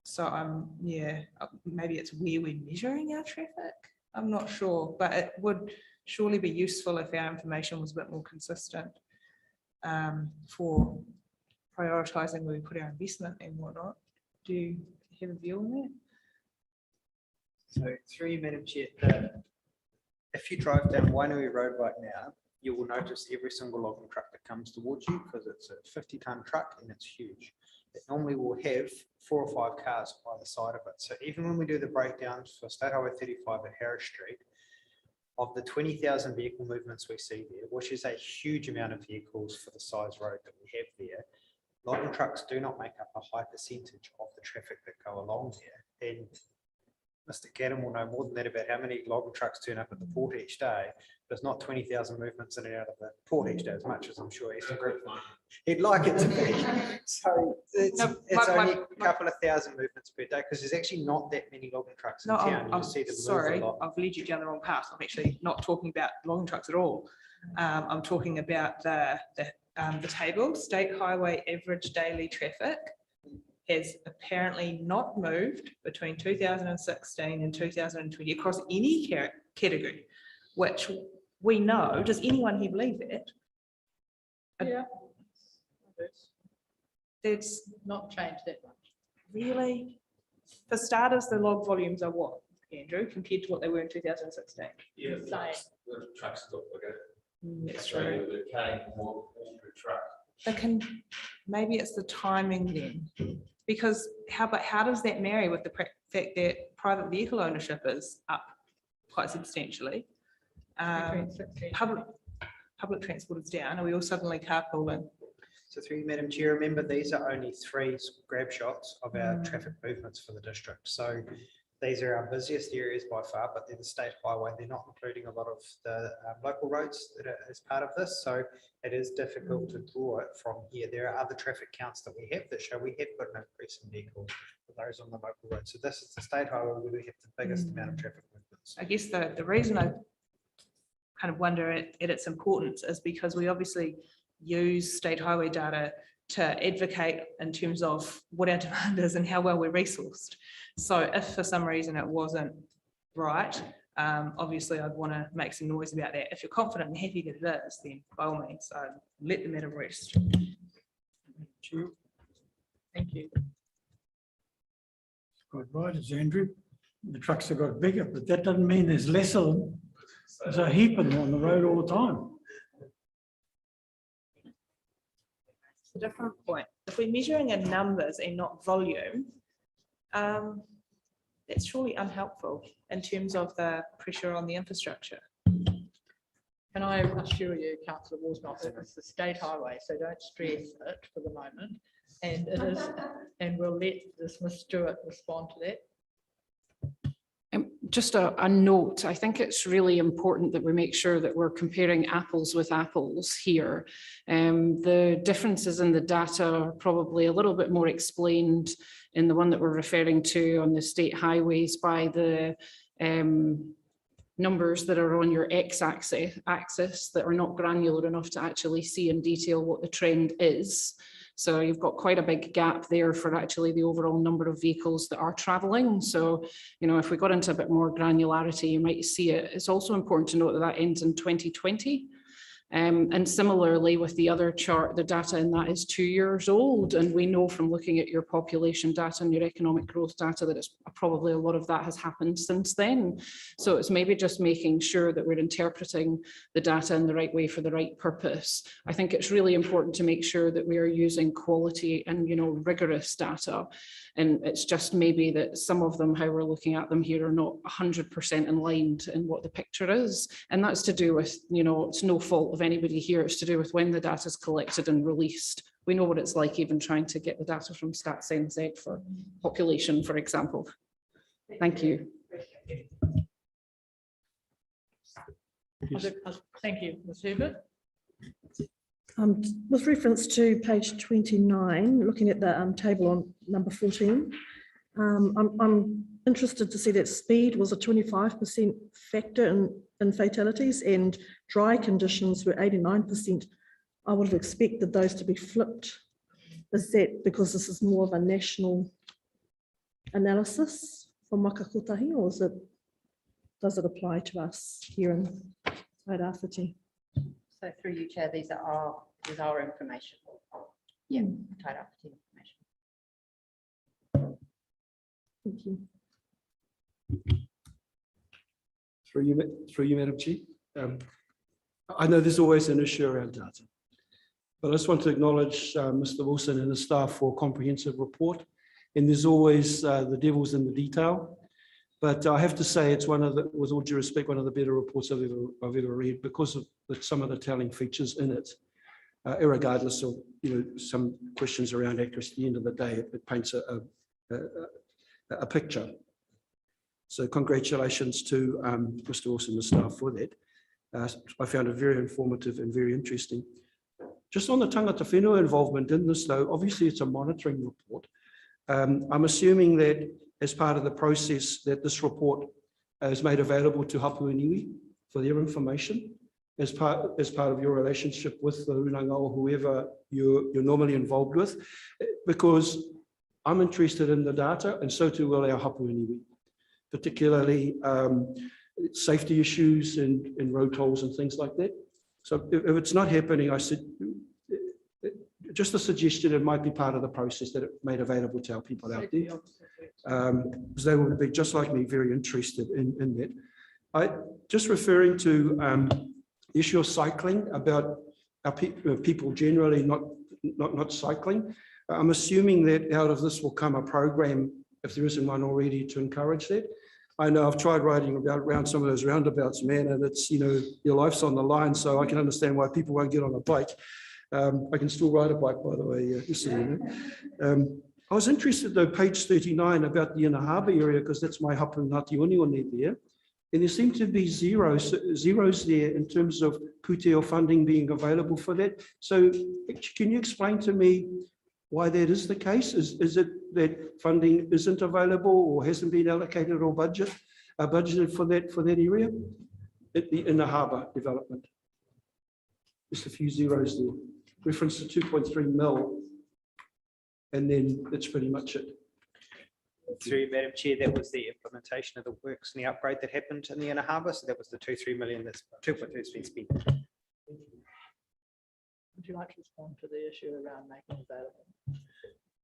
So yeah, maybe it's where we're measuring our traffic. I'm not sure, but it would surely be useful if our information was a bit more consistent for prioritising where we put our investment and whatnot. Do you have a view on that? So through you, Madam Chair, if you drive down Wainui Road right now, you will notice every single logging truck that comes towards you because it's a 50-ton truck and it's huge. It normally will have 4 or 5 cars by the side of it. So even when we do the breakdowns for State Highway 35 at Harris Street, of the 20,000 vehicle movements we see there, which is a huge amount of vehicles for the size road that we have there, logging trucks do not make up a high percentage of the traffic that go along there. And Mr. Gadden will know more than that about how many logging trucks turn up at the port each day. There's not 20,000 movements in and out of the port each day, as much as I'm sure he'd like it to be. So it's only a couple of thousand movements per day because there's actually not that many logging trucks in town. I'm sorry, I've led you down the wrong path. I'm actually not talking about logging trucks at all. I'm talking about the table, State Highway average daily traffic has apparently not moved between 2016 and 2020 across any category, which we know. Does anyone here believe that? Yeah. It's not changed that much. Really? For starters, the log volumes are what, Andrew, compared to what they were in 2016? Yeah, the trucks look bigger. That's So true. they're carrying more per truck. But maybe it's the timing then, because how does that marry with the fact that private vehicle ownership is up quite substantially? Public transport is down. Are we all suddenly carpooling? So through you, Madam Chair, remember these are only 3 grab shots of our traffic movements for the district. So these are our busiest areas by far, but they're the state highway. They're not including a lot of the local roads that are as part of this. So it is difficult to draw it from here. There are other traffic counts that we have that show we have got an increase in vehicles for those on the local road. So this is the state highway where we have the biggest amount of traffic movements. I guess the reason I kind of wonder at its importance is because we obviously use state highway data to advocate in terms of what our demand is and how well we're resourced. So if for some reason it wasn't right, obviously I'd want to make some noise about that. If you're confident and happy that it is, then by all means, let the matter rest. Thank you. Quite right, it's Andrew. The trucks have got bigger, but that doesn't mean there's less of them. There's a heap of them on the road all the time. It's a different point. If we're measuring in numbers and not volume, that's surely unhelpful in terms of the pressure on the infrastructure. Can I assure you, Councillor Worsnop, that it's the state highway, so don't stress it for the moment. And it is, and we'll let Ms. Stewart respond to that. just a note, I think it's really important that we make sure that we're comparing apples with apples here. The differences in the data are probably a little bit more explained in the one that we're referring to on the state highways by the numbers that are on your x-axis that are not granular enough to actually see in detail what the trend is. So you've got quite a big gap there for actually the overall number of vehicles that are travelling. So, you know, if we got into a bit more granularity, you might see it. It's also important to note that that ends in 2020. And similarly with the other chart, the data in that is 2 years old. And we know from looking at your population data and your economic growth data that it's probably a lot of that has happened since then. So it's maybe just making sure that we're interpreting the data in the right way for the right purpose. I think it's really important to make sure that we are using quality and, you know, rigorous data. And it's just maybe that some of them, how we're looking at them here, are not 100% aligned in what the picture is. And that's to do with, you know, it's no fault of anybody here. It's to do with when the data is collected and released. We know what it's like even trying to get the data from Stats NZ for population, for example. Thank you. Thank you, Ms. Herbert. With reference to page 29, looking at the table on number 14, I'm interested to see that speed was a 25% factor in fatalities and dry conditions were 89%. I would have expected those to be flipped. Is that because this is more of a national analysis from Waka Kotahi, or does it apply to us here in Tairāwhiti? So through you, Chair, these are our information. Yeah, Tairāwhiti information. Thank you. Through you, Madam Chair. I know there's always an issue around data, but I just want to acknowledge Mr. Wilson and his staff for a comprehensive report. And there's always the devil's in the detail. But I have to say it's one of the, with all due respect, one of the better reports I've ever read because of some of the telling features in it. Irregardless of, you know, some questions around accuracy, at the end of the day, it paints a picture. So congratulations to Mr. Wilson and the staff for that. I found it very informative and very interesting. Just on the tangata whenua involvement in this though, obviously it's a monitoring report. I'm assuming that as part of the process that this report is made available to Hapua Niwi for their information as part of your relationship with the runanga or whoever you're normally involved with, because I'm interested in the data and so too will our Hapua Niwi, particularly safety issues and road tolls and things like that. So if it's not happening, I said, just a suggestion, it might be part of the process that it made available to our people out there. Because they will be just like me, very interested in that. Just referring to the issue of cycling, about our people generally not cycling. I'm assuming that out of this will come a program, if there isn't one already, to encourage that. I know I've tried riding around some of those roundabouts, man, and it's, you know, your life's on the line, so I can understand why people won't get on a bike. I can still ride a bike, by the way. Just so you know. I was interested though, page 39, about the inner harbour area, because that's my Hapua Ngāti Onione there. And there seem to be zeros there in terms of pūteo funding being available for that. So can you explain to me why that is the case? Is it that funding isn't available or hasn't been allocated or budgeted for that area? In the harbour development. Just a few zeros there. Reference to 2.3 mil. And then that's pretty much it. Through Madam Chair, that was the implementation of the works and the upgrade that happened in the inner harbour. So that was the 2.3 million that's 2.2 has been spent. Would you like to respond to the issue around making available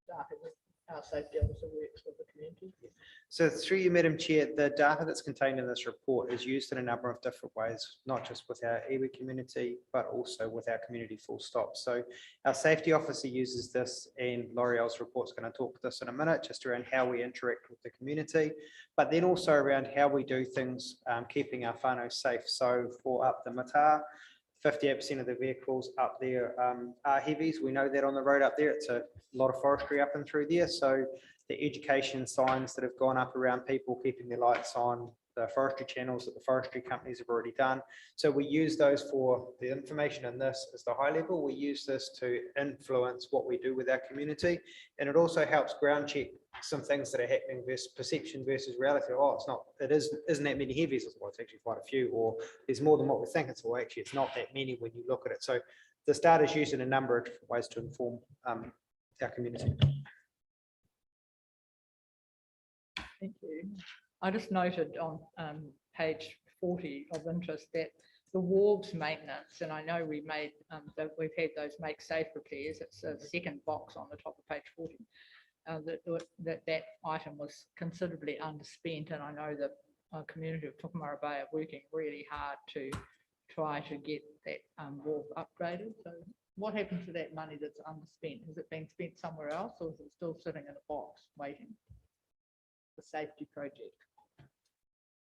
data with our safety officer works with the community? So through you, Madam Chair, the data that's contained in this report is used in a number of different ways, not just with our iwi community, but also with our community full stop. So our safety officer uses this, and L'Oreal's report is going to talk to this in a minute, just around how we interact with the community, but then also around how we do things, keeping our whānau safe. So for up the Mata, 58% of the vehicles up there are heavies. We know that on the road up there, it's a lot of forestry up and through there. So the education signs that have gone up around people keeping their lights on, the forestry channels that the forestry companies have already done. So we use those for the information in this is the high level. We use this to influence what we do with our community. And it also helps ground check some things that are happening versus perception versus reality. Oh, it's not, isn't that many heavy vessels? Well, it's actually quite a few, or there's more than what we think. Well, actually, it's not that many when you look at it. So this data is used in a number of different ways to inform our community. Thank you. I just noted on page 40 of interest that the wharves maintenance, and I know we made that we've had those make safe repairs. It's a second box on the top of page 40. That item was considerably underspent, and I know the community of Tukumara Bay are working really hard to try to get that wharf upgraded. So what happened to that money that's underspent? Has it been spent somewhere else, or is it still sitting in a box waiting? The safety project.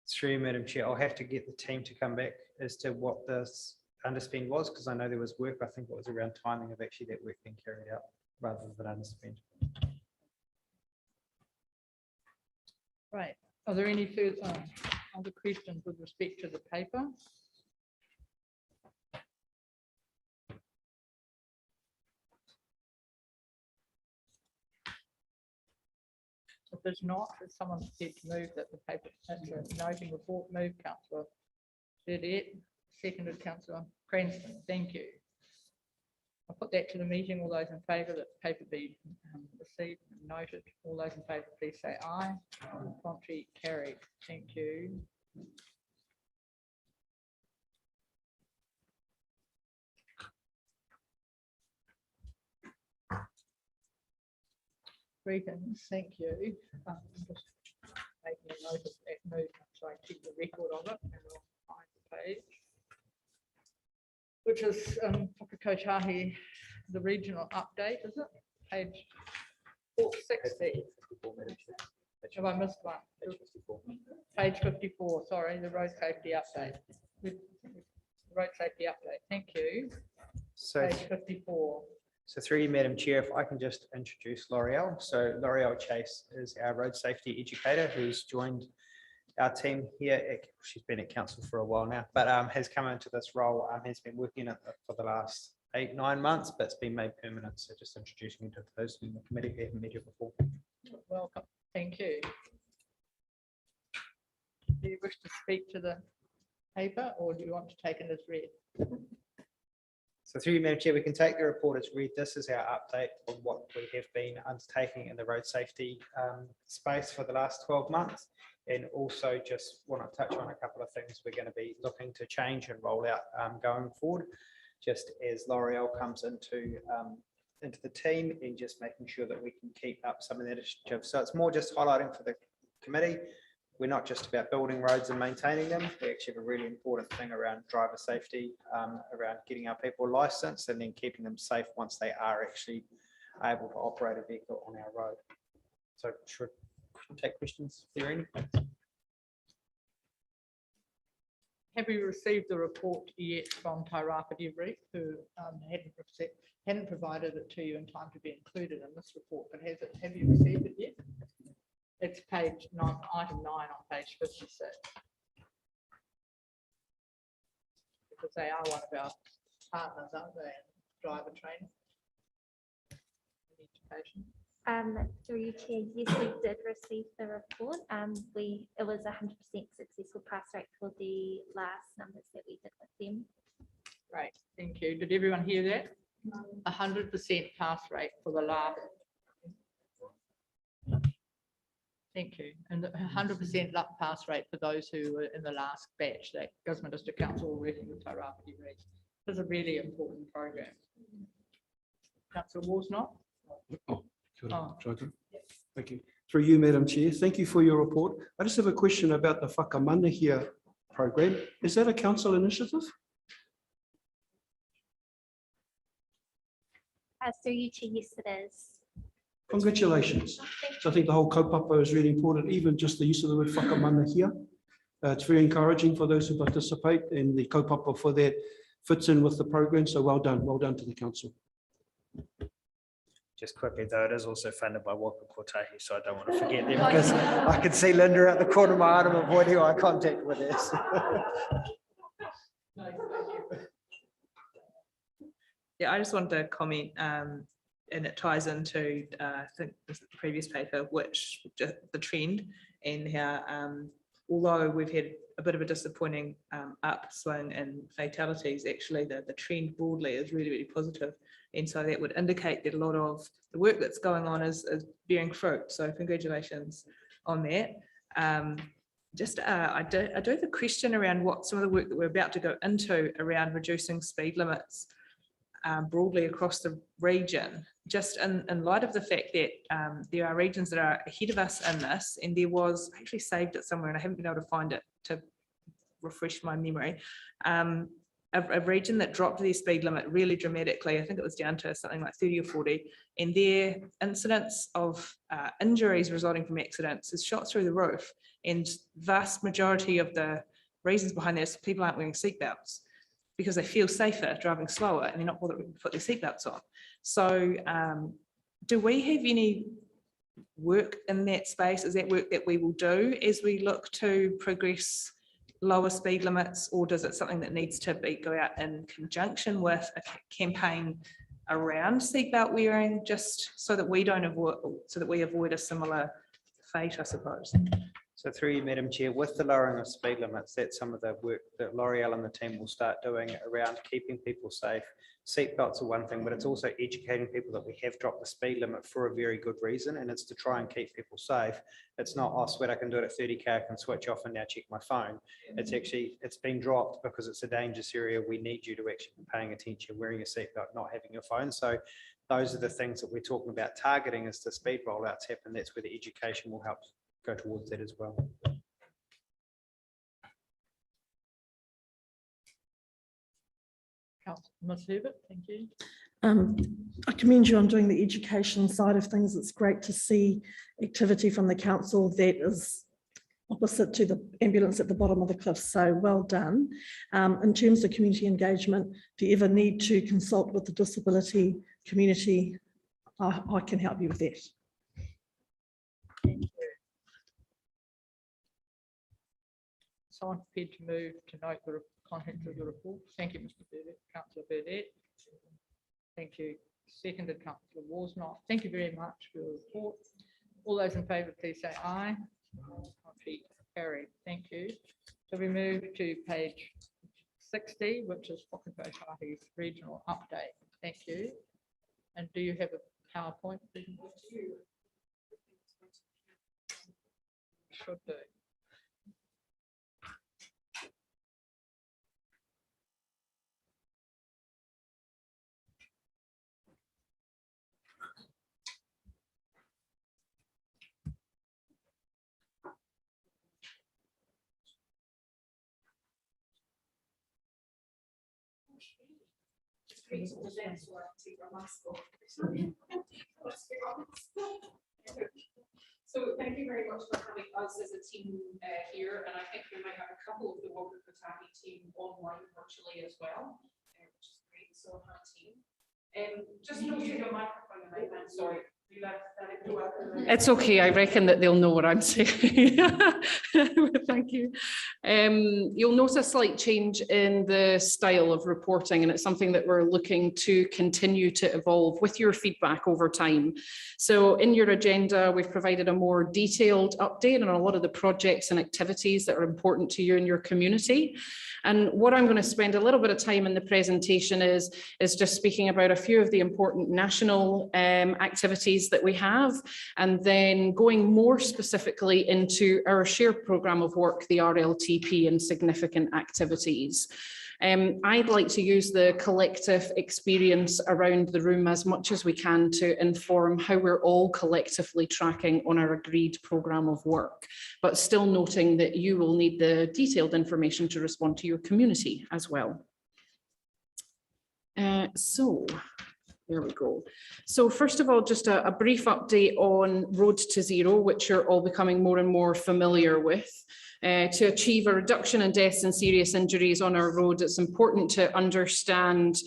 Through Madam Chair, I'll have to get the team to come back as to what this underspend was, because I know there was work, I think it was around timing of actually that work being carried out rather than underspend. Right. Are there any further other questions with respect to the paper? If there's not, if someone's prepared to move that the paper, that's a noting report, move councillor Burdett, seconded councillor Cranston. Thank you. I'll put that to the meeting. All those in favour that the paper be received and noted. All those in favour, please say aye. Contrary, carried. Thank you. Greetings, thank you. I'm just making a note of that movement, so I keep the record of it and I'll find the page. Which is Whakakotahi, the regional update, is it? Page 460. Have I missed one? Page 54, sorry, the road safety update. The road safety update, thank you. So Page 54. So through you, Madam Chair, if I can just introduce L'Oreal. So L'Oreal Chase is our road safety educator who's joined our team here. She's been at council for a while now, but has come into this role, has been working it for the last 8-9 months, but it's been made permanent. So just introducing you to those in the committee who haven't met you before. Welcome, thank you. Do you wish to speak to the paper or do you want to take it as read? So through you, Madam Chair, we can take the report as read. This is our update on what we have been undertaking in the road safety space for the last 12 months. And also just want to touch on a couple of things we're going to be looking to change and roll out going forward, just as L'Oreal comes into the team and just making sure that we can keep up some of that initiative. So it's more just highlighting for the committee. We're not just about building roads and maintaining them. We actually have a really important thing around driver safety, around getting our people licensed and then keeping them safe once they are actually able to operate a vehicle on our road. So should take questions if there are any. Have you received the report yet from Tairapa Everett, who hadn't provided it to you in time to be included in this report, but have you received it yet? It's page 9, item 9 on page 56. Because they are one of our partners, aren't they? Driver training. Education. Through you, Chair, yes, we did receive the report. It was 100% successful pass rate for the last numbers that we did with them. Great, thank you. Did everyone hear that? 100% pass rate for the last. Thank you. And 100% pass rate for those who were in the last batch that Gisborne District Council were working with Tairapa Everett. This is a really important program. Councillor Worsnop. Thank you. Through you, Madam Chair, thank you for your report. I just have a question about the Whakamana program. Is that a council initiative? Through you, Chair, yes, it is. Congratulations. So I think the whole kaupapa is really important, even just the use of the word whakamana here. It's very encouraging for those who participate, and the kaupapa for that fits in with the program. So well done to the council. Just quickly though, it is also funded by Waka Kotahi, so I don't want to forget them because I can see Linda at the corner of my eye, I'm avoiding eye contact with us. Yeah, I just wanted to comment, and it ties into, I think the previous paper, which just the trend and how, although we've had a bit of a disappointing upswing in fatalities, actually the trend broadly is really, really positive. And so that would indicate that a lot of the work that's going on is bearing fruit. So congratulations on that. I do have a question around what some of the work that we're about to go into around reducing speed limits broadly across the region, just in light of the fact that there are regions that are ahead of us in this, and there was, I actually saved it somewhere and I haven't been able to find it to refresh my memory, a region that dropped their speed limit really dramatically. I think it was down to something like 30 or 40, and their incidence of injuries resulting from accidents is shot through the roof, and vast majority of the reasons behind this, people aren't wearing seatbelts because they feel safer driving slower and they're not bothered to put their seatbelts on. So do we have any work in that space? Is that work that we will do as we look to progress lower speed limits, or does it something that needs to go out in conjunction with a campaign around seatbelt wearing, just so that we don't avoid a similar fate, I suppose? So through you, Madam Chair, with the lowering of speed limits, that's some of the work that L'Oreal and the team will start doing around keeping people safe. Seatbelts are one thing, but it's also educating people that we have dropped the speed limit for a very good reason, and it's to try and keep people safe. It's not, oh, sweat, I can do it at 30K, I can switch off and now check my phone. It's actually, it's been dropped because it's a dangerous area. We need you to actually be paying attention, wearing your seatbelt, not having your phone. So those are the things that we're talking about targeting as the speed rollouts happen. That's where the education will help go towards that as well. Ms. Herbert, thank you. I commend you on doing the education side of things. It's great to see activity from the council that is opposite to the ambulance at the bottom of the cliff. So well done. In terms of community engagement, if you ever need to consult with the disability community, I can help you with that. Someone prepared to move to note the contents of the report? Thank you, Mr. Burdett. Councillor Burdett. Thank you. Seconded, Councillor Worsnott. Thank you very much for your report. All those in favour, please say aye. Contrary, carried. Thank you. So we move to page 60, which is Whakakotahi's regional update. Thank you. And do you have a PowerPoint? Should do. So thank you very much for having us as a team here, and I think we might have a couple of the Waka Kotahi team online virtually as well, which is great. So hi team. Just noting your microphone, I'm sorry. It's okay. I reckon that they'll know what I'm saying. Thank you. You'll notice a slight change in the style of reporting, and it's something that we're looking to continue to evolve with your feedback over time. So in your agenda, we've provided a more detailed update on a lot of the projects and activities that are important to you and your community. And what I'm going to spend a little bit of time in the presentation is just speaking about a few of the important national activities that we have, and then going more specifically into our shared programme of work, the RLTP, and significant activities. I'd like to use the collective experience around the room as much as we can to inform how we're all collectively tracking on our agreed programme of work, but still noting that you will need the detailed information to respond to your community as well. There we go. So first of all, just a brief update on Road to Zero, which you're all becoming more and more familiar with. To achieve a reduction in deaths and serious injuries on our road, it's important to understand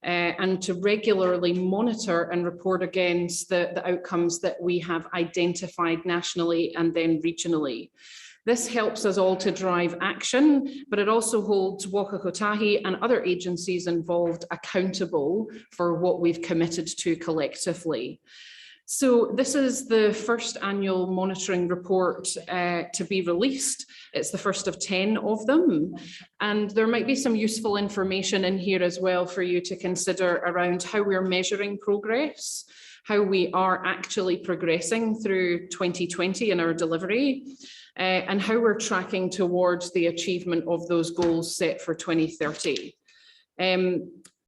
and to regularly monitor and report against the outcomes that we have identified nationally and then regionally. This helps us all to drive action, but it also holds Waka Kotahi and other agencies involved accountable for what we've committed to collectively. So this is the first annual monitoring report to be released. It's the first of 10 of them. And there might be some useful information in here as well for you to consider around how we're measuring progress, how we are actually progressing through 2020 in our delivery, and how we're tracking towards the achievement of those goals set for 2030.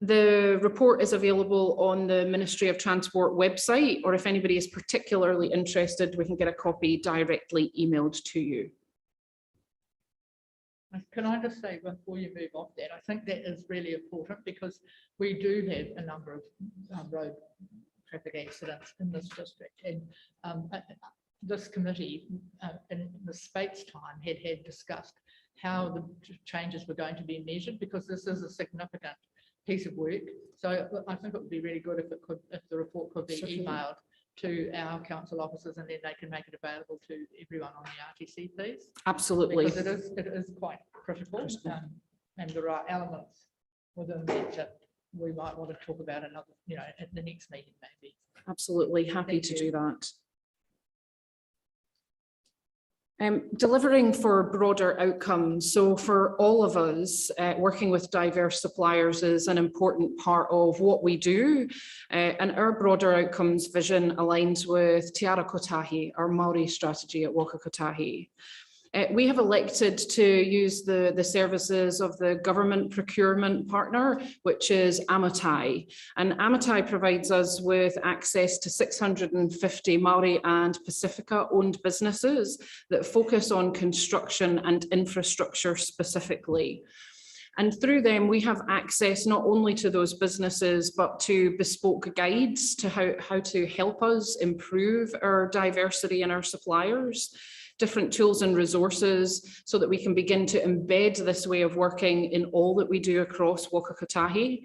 The report is available on the Ministry of Transport website, or if anybody is particularly interested, we can get a copy directly emailed to you. Can I just say before you move off that, I think that is really important because we do have a number of road traffic accidents in this district, and this committee in the Spates time had discussed how the changes were going to be measured, because this is a significant piece of work. So I think it would be really good if the report could be emailed to our council officers, and then they can make it available to everyone on the RTC, please. Absolutely. Because it is quite critical, and there are elements within that we might want to talk about another, at the next meeting maybe. Absolutely, happy to do that. Delivering for broader outcomes. So for all of us, working with diverse suppliers is an important part of what we do. And our broader outcomes vision aligns with Te Ara Kotahi, our Māori strategy at Waka Kotahi. We have elected to use the services of the government procurement partner, which is Amatai. And Amatai provides us with access to 650 Māori and Pacifica owned businesses that focus on construction and infrastructure specifically. And through them, we have access not only to those businesses, but to bespoke guides to how to help us improve our diversity in our suppliers, different tools and resources so that we can begin to embed this way of working in all that we do across Waka Kotahi.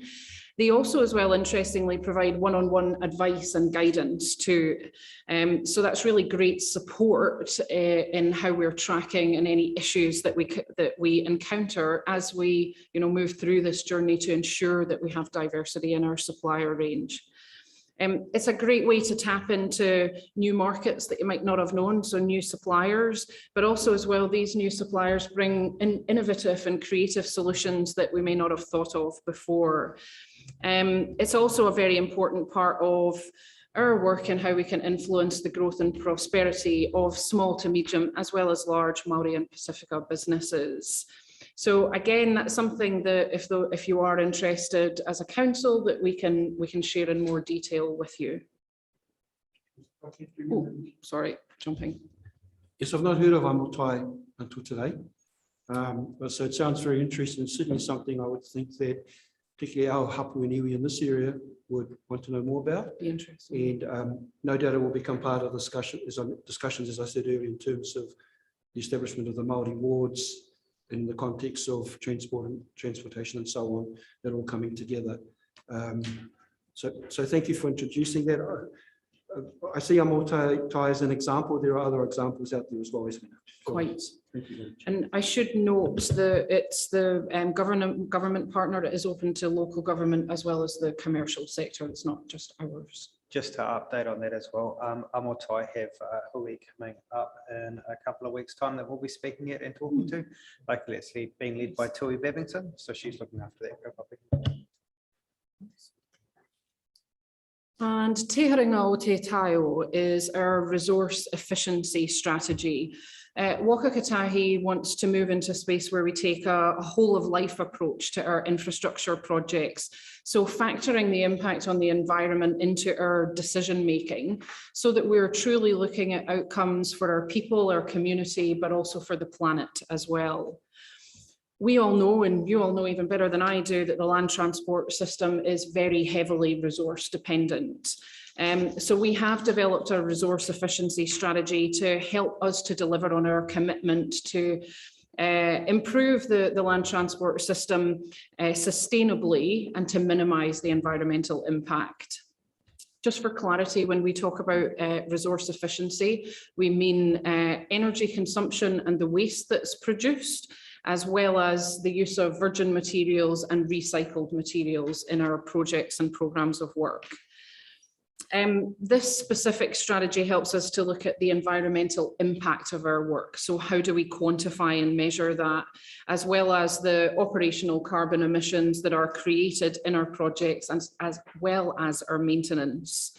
They also, as well, interestingly, provide one-on-one advice and guidance too. So that's really great support in how we're tracking and any issues that we encounter as we move through this journey to ensure that we have diversity in our supplier range. It's a great way to tap into new markets that you might not have known, so new suppliers, but also as well, these new suppliers bring in innovative and creative solutions that we may not have thought of before. It's also a very important part of our work and how we can influence the growth and prosperity of small to medium as well as large Māori and Pacifica businesses. So again, that's something that if you are interested as a council, that we can share in more detail with you. Oh, sorry, jumping. Yes, I've not heard of Amatai until today. So it sounds very interesting. Certainly something I would think that particularly our hapu and iwi in this area would want to know more about. Be interesting. And no doubt it will become part of discussions, as I said earlier, in terms of the establishment of the Māori wards, in the context of transportation and so on, that all coming together. So thank you for introducing that. I see Amatai as an example. There are other examples out there as well, isn't it? Quite. Thank you very much. And I should note that it's the government partner that is open to local government as well as the commercial sector. It's not just ours. Just to update on that as well, Amatai have a hui coming up in a couple of weeks' time that we'll be speaking at and talking to. Locally, it's being led by Tui Babington, so she's looking after that. And Te Haringa o Te Taio is our resource efficiency strategy. Waka Kotahi wants to move into a space where we take a whole of life approach to our infrastructure projects. So factoring the impact on the environment into our decision making so that we're truly looking at outcomes for our people, our community, but also for the planet as well. We all know, and you all know even better than I do, that the land transport system is very heavily resource dependent. So we have developed a resource efficiency strategy to help us to deliver on our commitment to improve the land transport system sustainably and to minimise the environmental impact. Just for clarity, when we talk about resource efficiency, we mean energy consumption and the waste that's produced, as well as the use of virgin materials and recycled materials in our projects and programmes of work. This specific strategy helps us to look at the environmental impact of our work. So how do we quantify and measure that, as well as the operational carbon emissions that are created in our projects, and as well as our maintenance.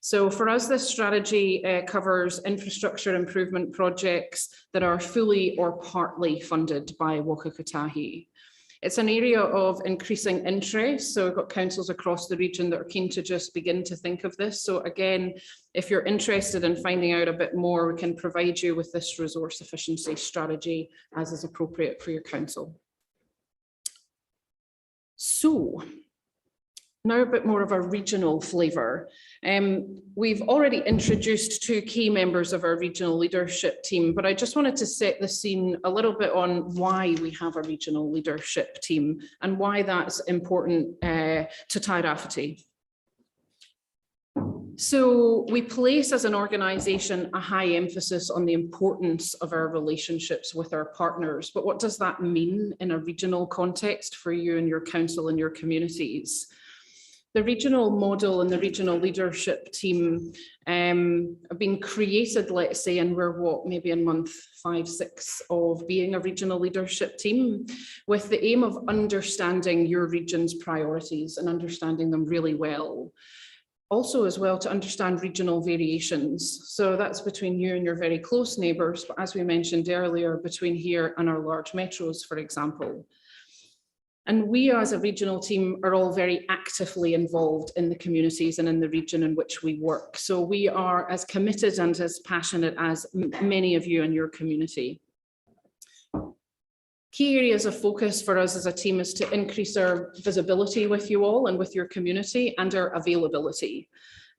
So for us, this strategy covers infrastructure improvement projects that are fully or partly funded by Waka Kotahi. It's an area of increasing interest. So we've got councils across the region that are keen to just begin to think of this. So again, if you're interested in finding out a bit more, we can provide you with this resource efficiency strategy as is appropriate for your council. So now a bit more of a regional flavour. We've already introduced two key members of our regional leadership team, but I just wanted to set the scene a little bit on why we have a regional leadership team and why that's important to Tairāwhiti. So we place as an organisation a high emphasis on the importance of our relationships with our partners. But what does that mean in a regional context for you and your council and your communities? The regional model and the regional leadership team have been created, let's say, and we're maybe in month 5, 6 of being a regional leadership team, with the aim of understanding your region's priorities and understanding them really well. Also as well to understand regional variations. So that's between you and your very close neighbours, but as we mentioned earlier, between here and our large metros, for example. And we as a regional team are all very actively involved in the communities and in the region in which we work. So we are as committed and as passionate as many of you in your community. Key areas of focus for us as a team is to increase our visibility with you all and with your community, and our availability.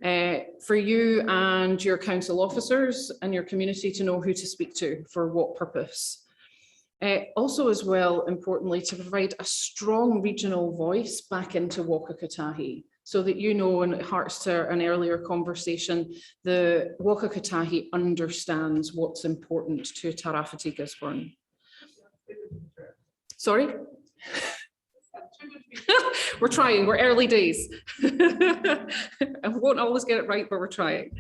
For you and your council officers and your community to know who to speak to for what purpose. Also as well, importantly, to provide a strong regional voice back into Waka Kotahi, so that you know, and it hearts to an earlier conversation, the Waka Kotahi understands what's important to Tairāwhiti Gisborne. Sorry? We're trying, we're early days. I won't always get it right, but we're trying.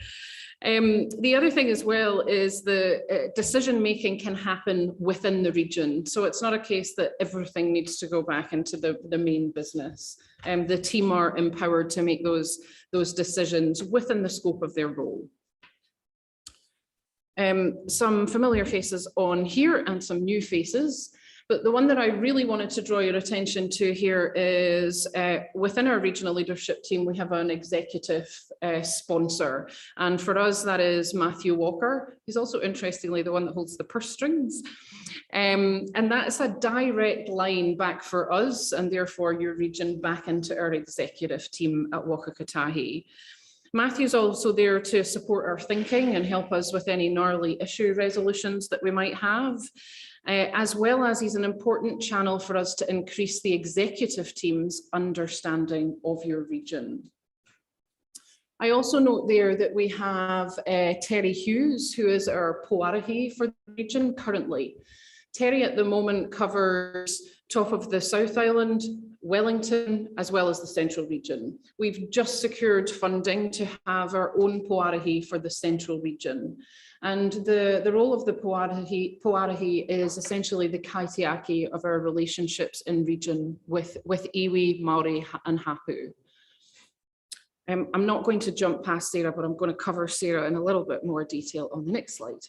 The other thing as well is the decision-making can happen within the region. So it's not a case that everything needs to go back into the main business. The team are empowered to make those decisions within the scope of their role. Some familiar faces on here and some new faces. But the one that I really wanted to draw your attention to here is within our regional leadership team, we have an executive sponsor. And for us, that is Matthew Walker. He's also, interestingly, the one that holds the purse strings. And that's a direct line back for us, and therefore your region, back into our executive team at Waka Kotahi. Matthew's also there to support our thinking and help us with any gnarly issue resolutions that we might have. As well as he's an important channel for us to increase the executive team's understanding of your region. I also note there that we have Terry Hughes, who is our Poarahi for the region currently. Terry at the moment covers top of the South Island, Wellington, as well as the Central region. We've just secured funding to have our own Poarahi for the Central region. And the role of the Poarahi is essentially the kaitiaki of our relationships in region with iwi, Māori and Hapu. I'm not going to jump past Sarah, but I'm going to cover Sarah in a little bit more detail on the next slide.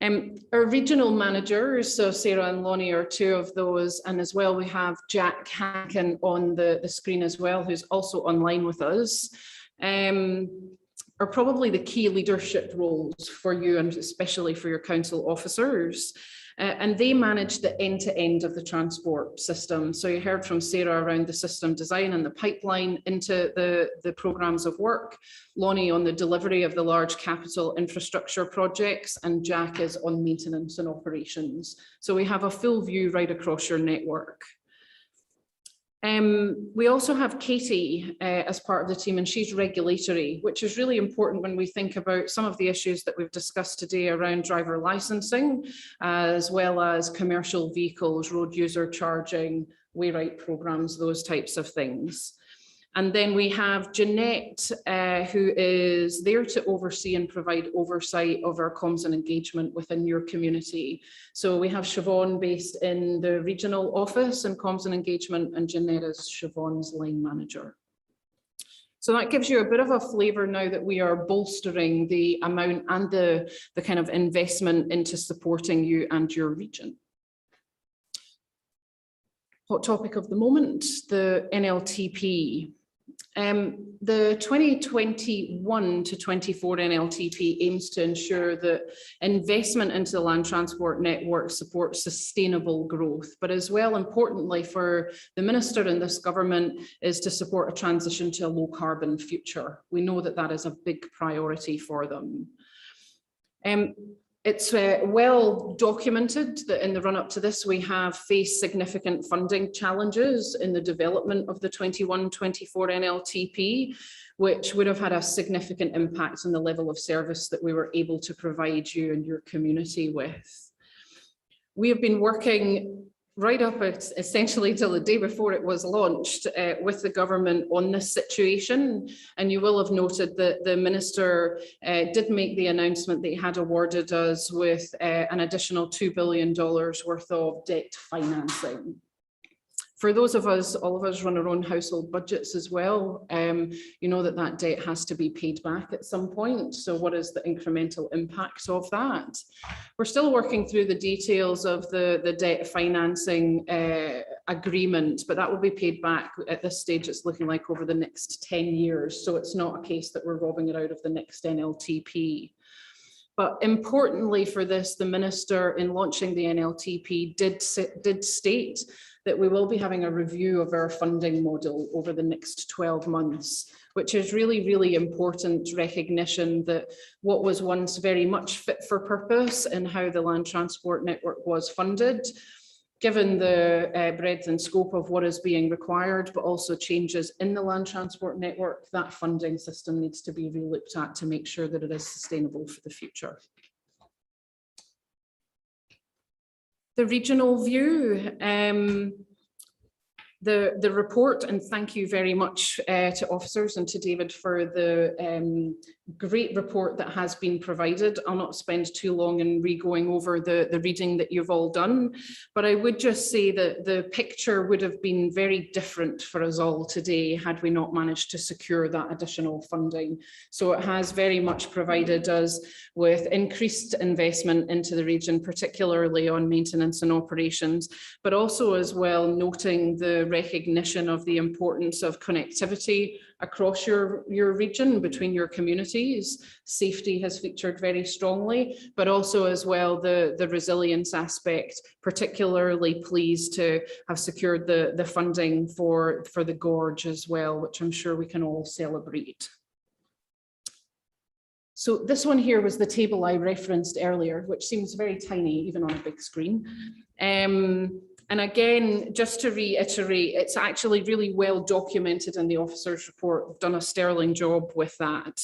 Our regional managers, so Sarah and Lonnie are two of those, and as well we have Jack Hankin on the screen as well, who's also online with us. Are probably the key leadership roles for you, and especially for your council officers. and they manage the end-to-end of the transport system. So you heard from Sarah around the system design and the pipeline into the programs of work, Lonnie on the delivery of the large capital infrastructure projects, and Jack is on maintenance and operations. So we have a full view right across your network. We also have Kaiti as part of the team, and she's regulatory, which is really important when we think about some of the issues that we've discussed today around driver licensing, as well as commercial vehicles, road user charging, wayrite programs, those types of things. And then we have Jeanette, who is there to oversee and provide oversight of our comms and engagement within your community. So we have Siobhan based in the regional office and comms and engagement, and Jeanette is Siobhan's line manager. So that gives you a bit of a flavour now that we are bolstering the amount and the kind of investment into supporting you and your region. Hot topic of the moment, the NLTP. The 2021 to 24 NLTP aims to ensure that investment into the land transport network supports sustainable growth, but as well, importantly for the Minister and this government, is to support a transition to a low carbon future. We know that that is a big priority for them. It's well documented that in the run up to this, we have faced significant funding challenges in the development of the 21-24 NLTP, which would have had a significant impact on the level of service that we were able to provide you and your community with. We have been working right up essentially till the day before it was launched with the government on this situation. And you will have noted that the Minister did make the announcement that he had awarded us with an additional $2 billion worth of debt financing. For those of us, all of us run our own household budgets as well. You know that that debt has to be paid back at some point. So what is the incremental impact of that? We're still working through the details of the debt financing agreement, but that will be paid back at this stage. It's looking like over the next 10 years. So it's not a case that we're robbing it out of the next NLTP. But importantly for this, the Minister in launching the NLTP did state that we will be having a review of our funding model over the next 12 months, which is really, really important recognition that what was once very much fit for purpose and how the land transport network was funded, given the breadth and scope of what is being required, but also changes in the land transport network, that funding system needs to be re-looked at to make sure that it is sustainable for the future. The regional view, the report, and thank you very much to officers and to David for the great report that has been provided. I'll not spend too long in re-going over the reading that you've all done, but I would just say that the picture would have been very different for us all today had we not managed to secure that additional funding. So it has very much provided us with increased investment into the region, particularly on maintenance and operations, but also as well noting the recognition of the importance of connectivity across your region between your communities. Safety has featured very strongly, but also as well the resilience aspect, particularly pleased to have secured the funding for the gorge as well, which I'm sure we can all celebrate. So this one here was the table I referenced earlier, which seems very tiny even on a big screen. And again, just to reiterate, it's actually really well documented in the officer's report. We've done a sterling job with that.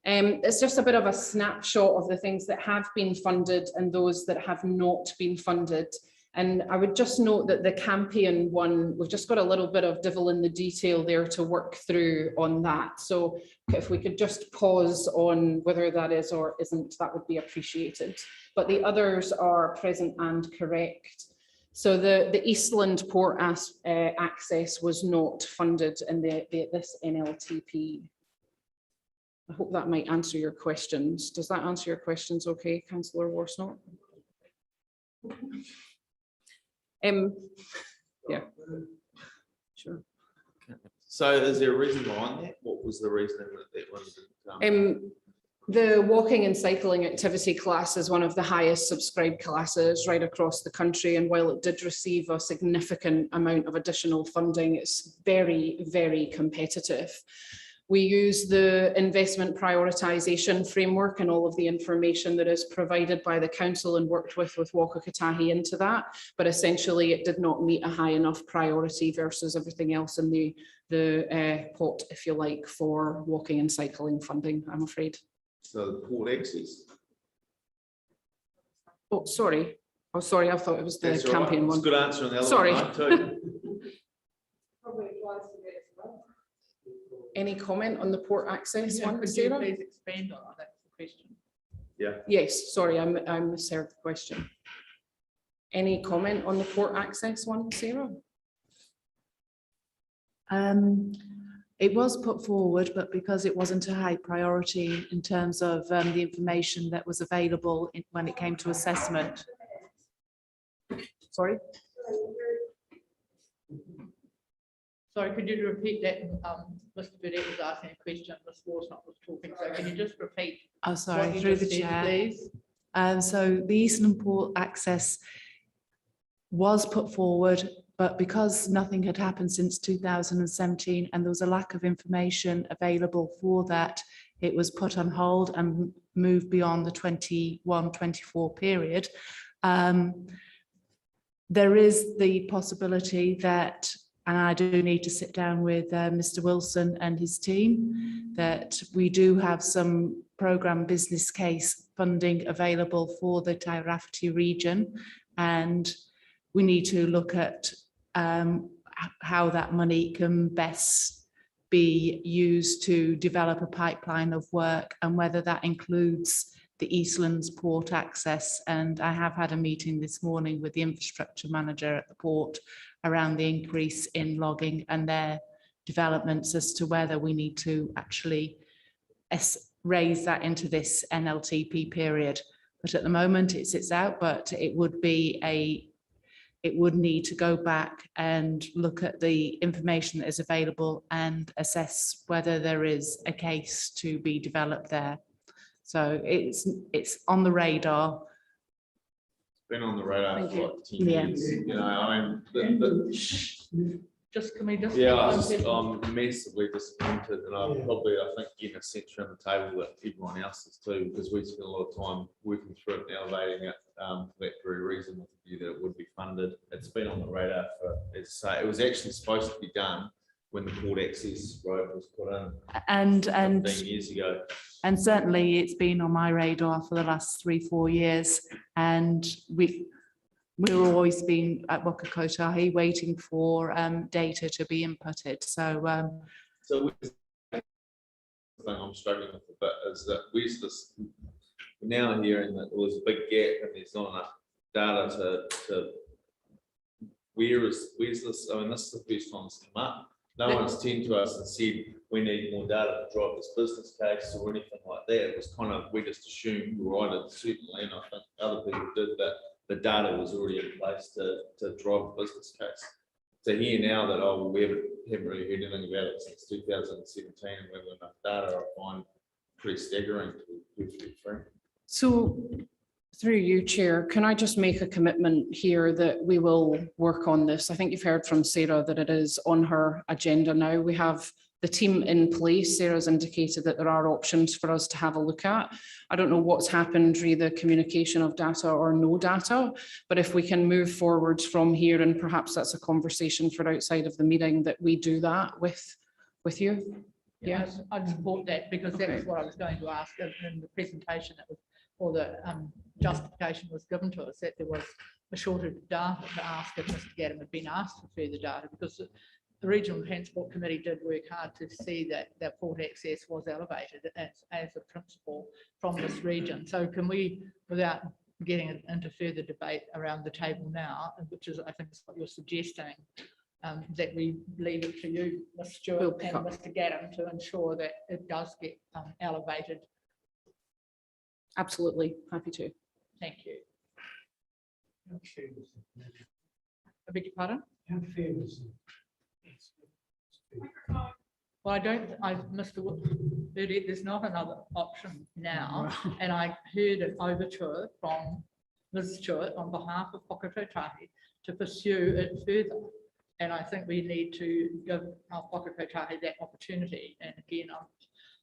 It's just a bit of a snapshot of the things that have been funded and those that have not been funded. And I would just note that the Campion one, we've just got a little bit of devil in the detail there to work through on that. So if we could just pause on whether that is or isn't, that would be appreciated. But the others are present and correct. So the Eastland port access was not funded in this NLTP. I hope that might answer your questions. Does that answer your questions okay, Councillor Worsnott? Yeah, sure. So is there a reason behind that? What was the reason that that one didn't come? The walking and cycling activity class is one of the highest subscribed classes right across the country. And while it did receive a significant amount of additional funding, it's very, very competitive. We use the investment prioritisation framework and all of the information that is provided by the council and worked with Waka Kotahi into that. But essentially it did not meet a high enough priority versus everything else in the pot, if you like, for walking and cycling funding, I'm afraid. So the port access. Oh, sorry. Oh, sorry. I thought it was the That's all right. campaign It's a one. good answer on the other Sorry. one, mate, too. Any comment on the port access Yeah, one, could you Sarah? please expand on that? That's the question. Yeah. Yes, sorry, I misheard the question. Any comment on the port access one, Sarah? It was put forward, but because it wasn't a high priority in terms of the information that was available when it came to assessment. Sorry? Sorry, could you repeat that? Mr. Burdett was asking a question, Ms. Worsnop was talking, so can you just repeat? Oh, sorry, what you through the just said, chair. please? So the Eastern Port access was put forward, but because nothing had happened since 2017 and there was a lack of information available for that, it was put on hold and moved beyond the 21-24 period. There is the possibility that, and I do need to sit down with Mr. Wilson and his team, that we do have some programme business case funding available for the Tairāwhiti region, and we need to look at how that money can best be used to develop a pipeline of work and whether that includes the Eastlands port access. And I have had a meeting this morning with the infrastructure manager at the port around the increase in logging and their developments as to whether we need to actually raise that into this NLTP period. But at the moment it sits out, but it would need to go back and look at the information that is available and assess whether there is a case to be developed there. So it's on the radar. Been on the radar Thank for you. like 10 Yeah. years. You know, I mean, Just, can we just? yeah, I'm massively disappointed, and I think getting a sense around the table that everyone else is too, because we spent a lot of time working through it and elevating it for that very reason, with the view that it would be funded. It's been on the radar for, as I say, it was actually supposed to be done when the port access road was put in And 15 years ago. And certainly it's been on my radar for the last 3-4 years. And we've always been at Waka Kotahi waiting for data to be inputted. So, so the thing I'm struggling with a bit is that where's this, we're now hearing that there was a big gap and there's not enough data to where's this, I mean, this is the first time it's come up. No one's turned to us and said, we need more data to drive this business case or anything like that. It was kind of, we just assumed, right, certainly, and I think other people did, that the data was already in place to drive a business case. To hear now that, oh, we haven't really heard anything about it since 2017 and we have enough data, I find pretty staggering to be frank. So through you, Chair, can I just make a commitment here that we will work on this? I think you've heard from Sarah that it is on her agenda now. We have the team in place. Sarah's indicated that there are options for us to have a look at. I don't know what's happened, re the communication of data or no data, but if we can move forwards from here, and perhaps that's a conversation for outside of the meeting, that we do that with you. Yeah, I'd support that, because that was what I was going to ask in the presentation. That was, or the justification was given to us, that there was a shortage of data to ask if Mr. Gaddam had been asked for further data, because the Regional Transport Committee did work hard to see that that port access was elevated as a principle from this region. So can we, without getting into further debate around the table now, which is, I think, is what you're suggesting, that we leave it to you, Ms. Stewart and Mr. Gaddam, to ensure that it does get elevated. Absolutely, happy to. Thank you. I beg your pardon? Well, Mr. Burdett, there's not another option now, and I heard an overture from Ms. Stewart on behalf of Whakatautahi to pursue it further. And I think we need to give our Whakatautahi that opportunity. And again, I'm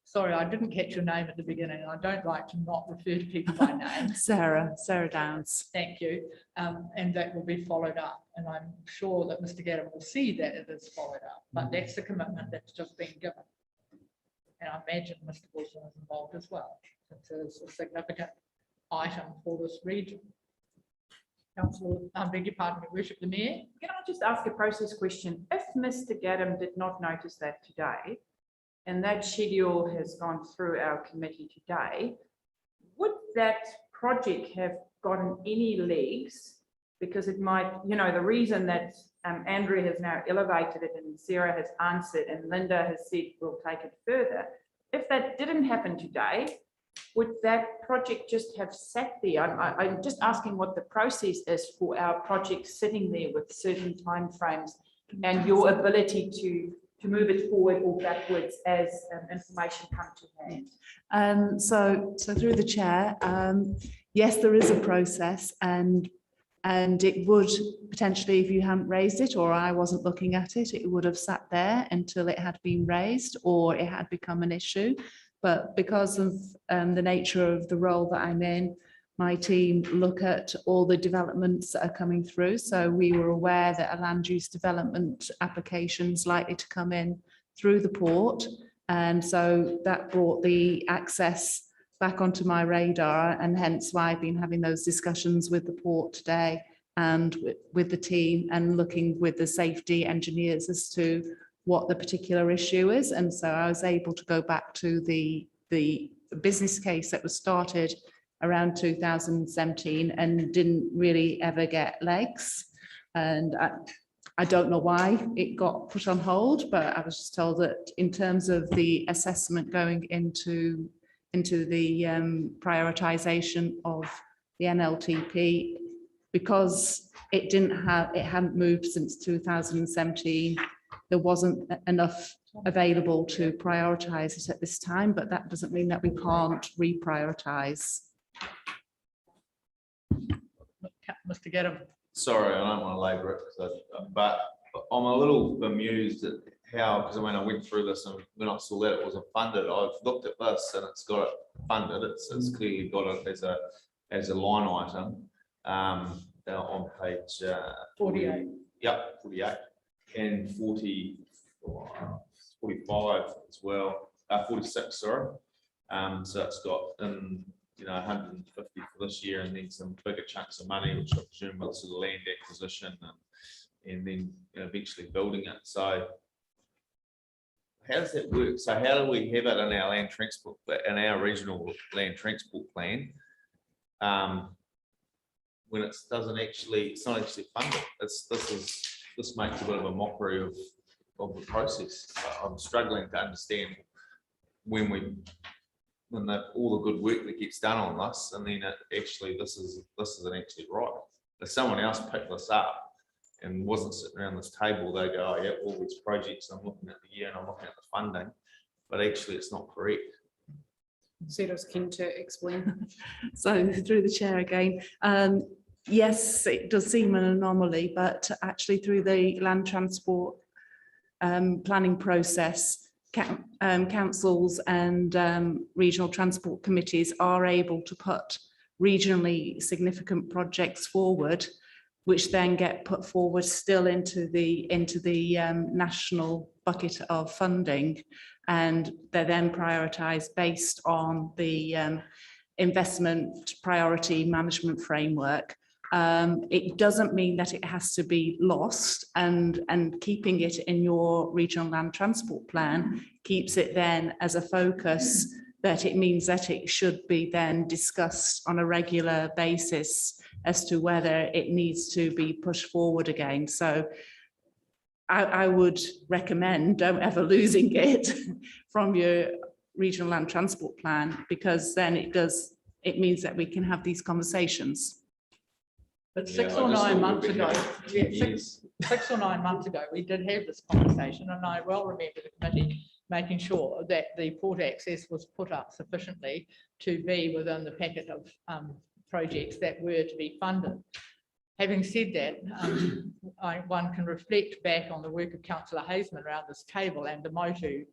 sorry, I didn't catch your name at the beginning. I don't like to not refer to people by name. Sarah Downs. Thank you. And that will be followed up. And I'm sure that Mr. Gaddam will see that it is followed up, but that's the commitment that's just been given. And I imagine Mr. Wilson is involved as well. It's a significant item for this region. Councillor, I beg your pardon, Your Worship, the Mayor. Can I just ask a process question? If Mr. Gaddam did not notice that today, and that schedule has gone through our committee today, would that project have gotten any legs? Because it might, you know, the reason that Andrea has now elevated it and Sarah has answered and Linda has said we'll take it further. If that didn't happen today, would that project just have sat there? I'm just asking what the process is for our project sitting there with certain timeframes and your ability to move it forward or backwards as information comes to hand. So through the chair, yes, there is a process, and it would potentially, if you hadn't raised it or I wasn't looking at it, it would have sat there until it had been raised or it had become an issue. But because of the nature of the role that I'm in, my team look at all the developments that are coming through. So we were aware that a land use development application is likely to come in through the port. And so that brought the access back onto my radar, and hence why I've been having those discussions with the port today and with the team and looking with the safety engineers as to what the particular issue is. And so I was able to go back to the business case that was started around 2017 and didn't really ever get legs. And I don't know why it got put on hold, but I was just told that in terms of the assessment going into the prioritization of the NLTP, because it hadn't moved since 2017, there wasn't enough available to prioritize it at this time, but that doesn't mean that we can't reprioritize. Mr. Gaddam. Sorry, I don't want to labour it, but I'm a little bemused at how, because when I went through this and when I saw that it wasn't funded, I've looked at this and it's got it funded. It's clearly got it as a line item on page 48. Yep, 48 and 45 as well. 46, sorry. So it's got 150 for this year, and then some bigger chunks of money, which I presume was the land acquisition and then eventually building it. So how does that work? So how do we have it in our land transport, in our regional land transport plan, when it's not actually funded? This makes a bit of a mockery of the process. I'm struggling to understand when all the good work that gets done on this, and then this isn't actually right. If someone else picked this up and wasn't sitting around this table, they go, oh yeah, all these projects, I'm looking at the year and I'm looking at the funding, but actually it's not correct. Sarah's keen to explain. So through the chair again, yes, it does seem an anomaly, but actually through the land transport planning process, councils and regional transport committees are able to put regionally significant projects forward, which then get put forward still into the national bucket of funding, and they're then prioritised based on the investment priority management framework. It doesn't mean that it has to be lost, and keeping it in your regional land transport plan keeps it then as a focus, that it means that it should be then discussed on a regular basis as to whether it needs to be pushed forward again. So I would recommend don't ever losing it from your regional land transport plan, because then it means that we can have these conversations. But Yeah, 6 I or just 9 thought months we'd been ago, here for yeah, 10 years. 6 or 9 months ago, we did have this conversation, and I well remember the committee making sure that the port access was put up sufficiently to be within the packet of projects that were to be funded. Having said that, one can reflect back on the work of Councillor Hazeman around this table and the Motu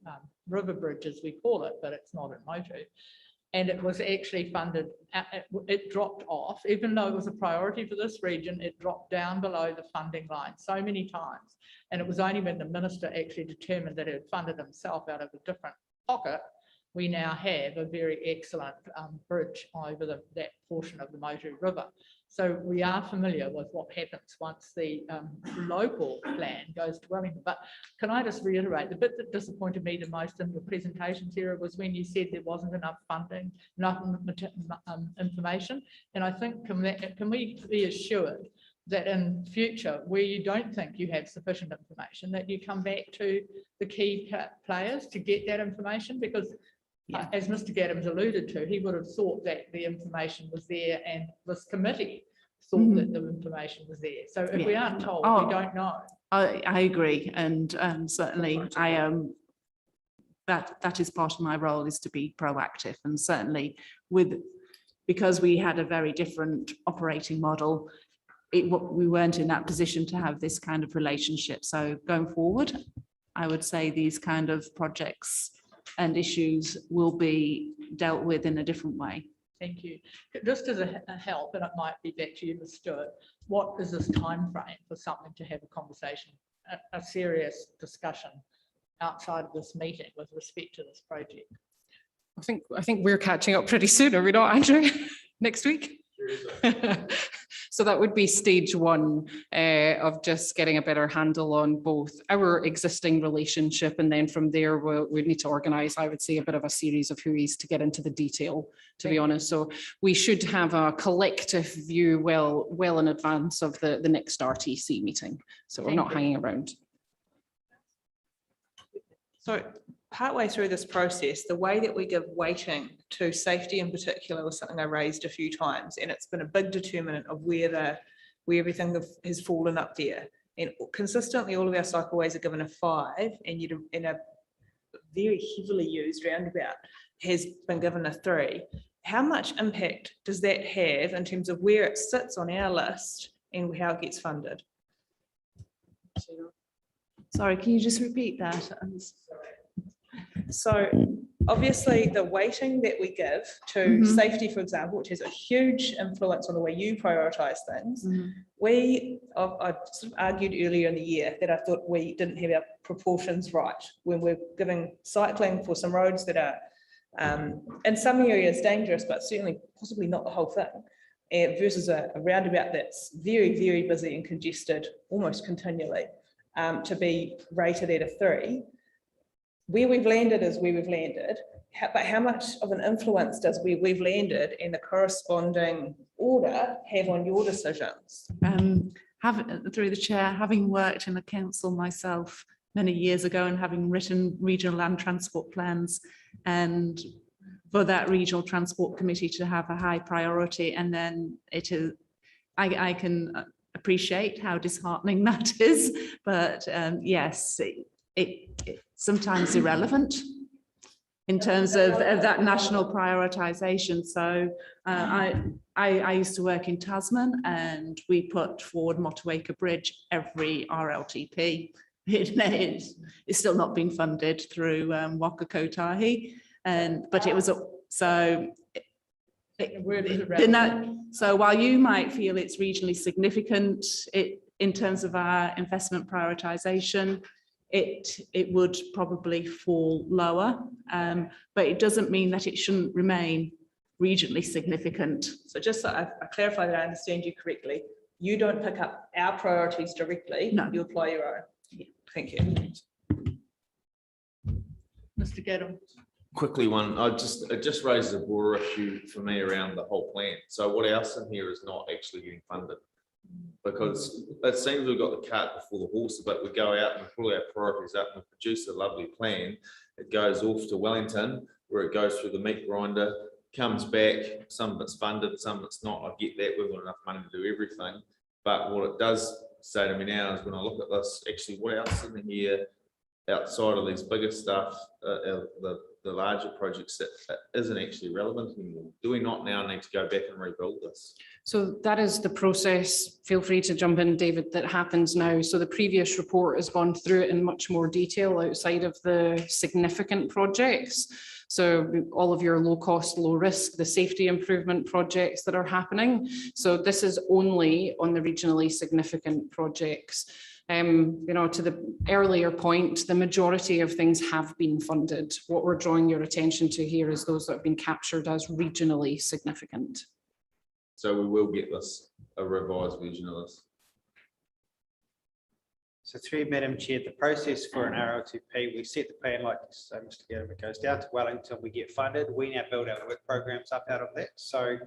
River Bridge, as we call it, but it's not at Motu. And it was actually funded, it dropped off, even though it was a priority for this region, it dropped down below the funding line so many times. And it was only when the minister actually determined that it had funded himself out of a different pocket, we now have a very excellent bridge over that portion of the Motu River. So we are familiar with what happens once the local plan goes to Wellington. But can I just reiterate, the bit that disappointed me the most in your presentation, Sarah, was when you said there wasn't enough funding, enough information. And I think, can we be assured that in future, where you don't think you have sufficient information, that you come back to the key players to get that information? Because as Mr. Gaddams alluded to, he would have thought that the information was there, and this committee thought that the information was there. So if we aren't told, we don't know. I agree, and certainly I am. That is part of my role, is to be proactive, and certainly because we had a very different operating model, we weren't in that position to have this kind of relationship. So going forward, I would say these kind of projects and issues will be dealt with in a different way. Thank you. Just as a help, and it might be back to you, Ms. Stewart, what is this time frame for something to have a conversation, a serious discussion outside of this meeting with respect to this project? I think we're catching up pretty soon, are we not, Andrew? Next week? So that would be stage one of just getting a better handle on both our existing relationship, and then from there we need to organise, I would say, a bit of a series of Hughes to get into the detail, to be honest. So we should have a collective view well in advance of the next RTC meeting. So we're not hanging around. So partway through this process, the way that we give weighting to safety in particular was something I raised a few times, and it's been a big determinant of where everything has fallen up there. And consistently, all of our cycleways are given a 5, and a very heavily used roundabout has been given a 3. How much impact does that have in terms of where it sits on our list and how it gets funded? Sorry, can you just repeat that? So obviously the weighting that we give to safety, for example, which has a huge influence on the way you prioritise things. I sort of argued earlier in the year that I thought we didn't have our proportions right when we're giving cycling for some roads that are in some areas dangerous, but certainly possibly not the whole thing, versus a roundabout that's very, very busy and congested almost continually, to be rated at a 3. Where we've landed is where we've landed, but how much of an influence does where we've landed and the corresponding order have on your decisions? Through the chair, having worked in the council myself many years ago and having written regional land transport plans, and for that regional transport committee to have a high priority, and then it is, I can appreciate how disheartening that is, but yes, it's sometimes irrelevant in terms of that national prioritisation. So I used to work in Tasman, and we put forward Motueka Bridge every RLTP. It's still not being funded through Waka Kotahi, but it was so. So while you might feel it's regionally significant, in terms of our investment prioritisation, it would probably fall lower, but it doesn't mean that it shouldn't remain regionally significant. So just so I clarify that I understand you correctly, you don't pick up our priorities directly. No, you apply your own. Yeah. Thank you. Mr. Gaddam. Quickly one, it just raises a broader issue for me around the whole plan. So what else in here is not actually getting funded? Because it seems we've got the cart before the horse, but we go out and we pull our priorities up and we produce a lovely plan. It goes off to Wellington, where it goes through the meat grinder, comes back, some of it's funded, some of it's not. I get that, we've got enough money to do everything. But what it does say to me now is when I look at this, actually, what else in here outside of these bigger stuff, the larger projects that isn't actually relevant anymore? Do we not now need to go back and rebuild this? So that is the process. Feel free to jump in, David, that happens now. So the previous report has gone through it in much more detail outside of the significant projects. So all of your low cost, low risk, the safety improvement projects that are happening. So this is only on the regionally significant projects. You know, to the earlier point, the majority of things have been funded. What we're drawing your attention to here is those that have been captured as regionally significant. So we will get this, a revised version of this. So through you, Madam Chair, the process for an RLTP, we set the plan like so, Mr. Gavin, it goes down to Wellington, we get funded, we now build our work programs up out of that. So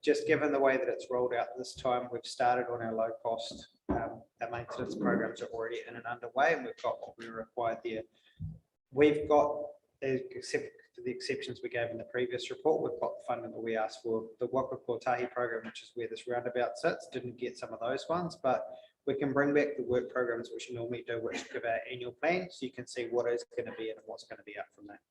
just given the way that it's rolled out this time, we've started on our low cost. Our maintenance programs are already in and underway, and we've got what we required there. We've got, except for the exceptions we gave in the previous report, we've got the funding that we asked for. The Waka Kotahi program, which is where this roundabout sits, didn't get some of those ones, but we can bring back the work programs which we normally do, which give our annual plan, so you can see what is going to be and what's going to be up from that.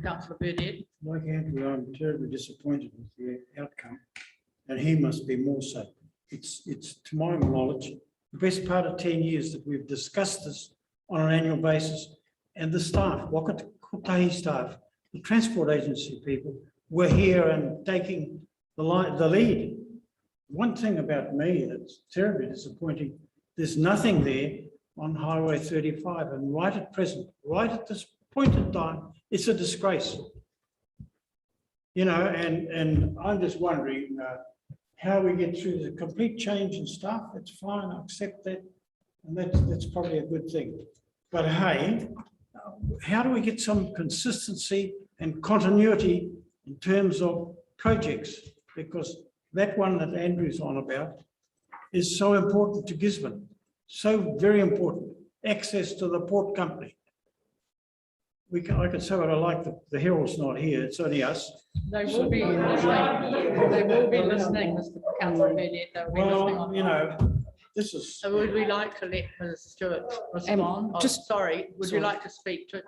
Councillor Burdett. Like Andrew, I'm terribly disappointed with the outcome, and he must be more so. It's to my knowledge, the best part of 10 years that we've discussed this on an annual basis, and the staff, Waka Kotahi staff, the transport agency people, were here and taking the lead. One thing about me that's terribly disappointing, there's nothing there on Highway 35, and right at present, right at this point in time, it's a disgrace. You know, and I'm just wondering how we get through the complete change in staff. It's fine, I accept that, and that's probably a good thing. But hey, how do we get some consistency and continuity in terms of projects? Because that one that Andrew's on about is so important to Gisborne, so very important. Access to the port company. I can say what I like, the Herald's not here, it's only us. They will be listening. They will be listening, Mr. Councillor Burdett. They'll be listening Well, on. you know, this is. So would we like to let Ms. Stewart respond? Oh, sorry, would you like to speak to it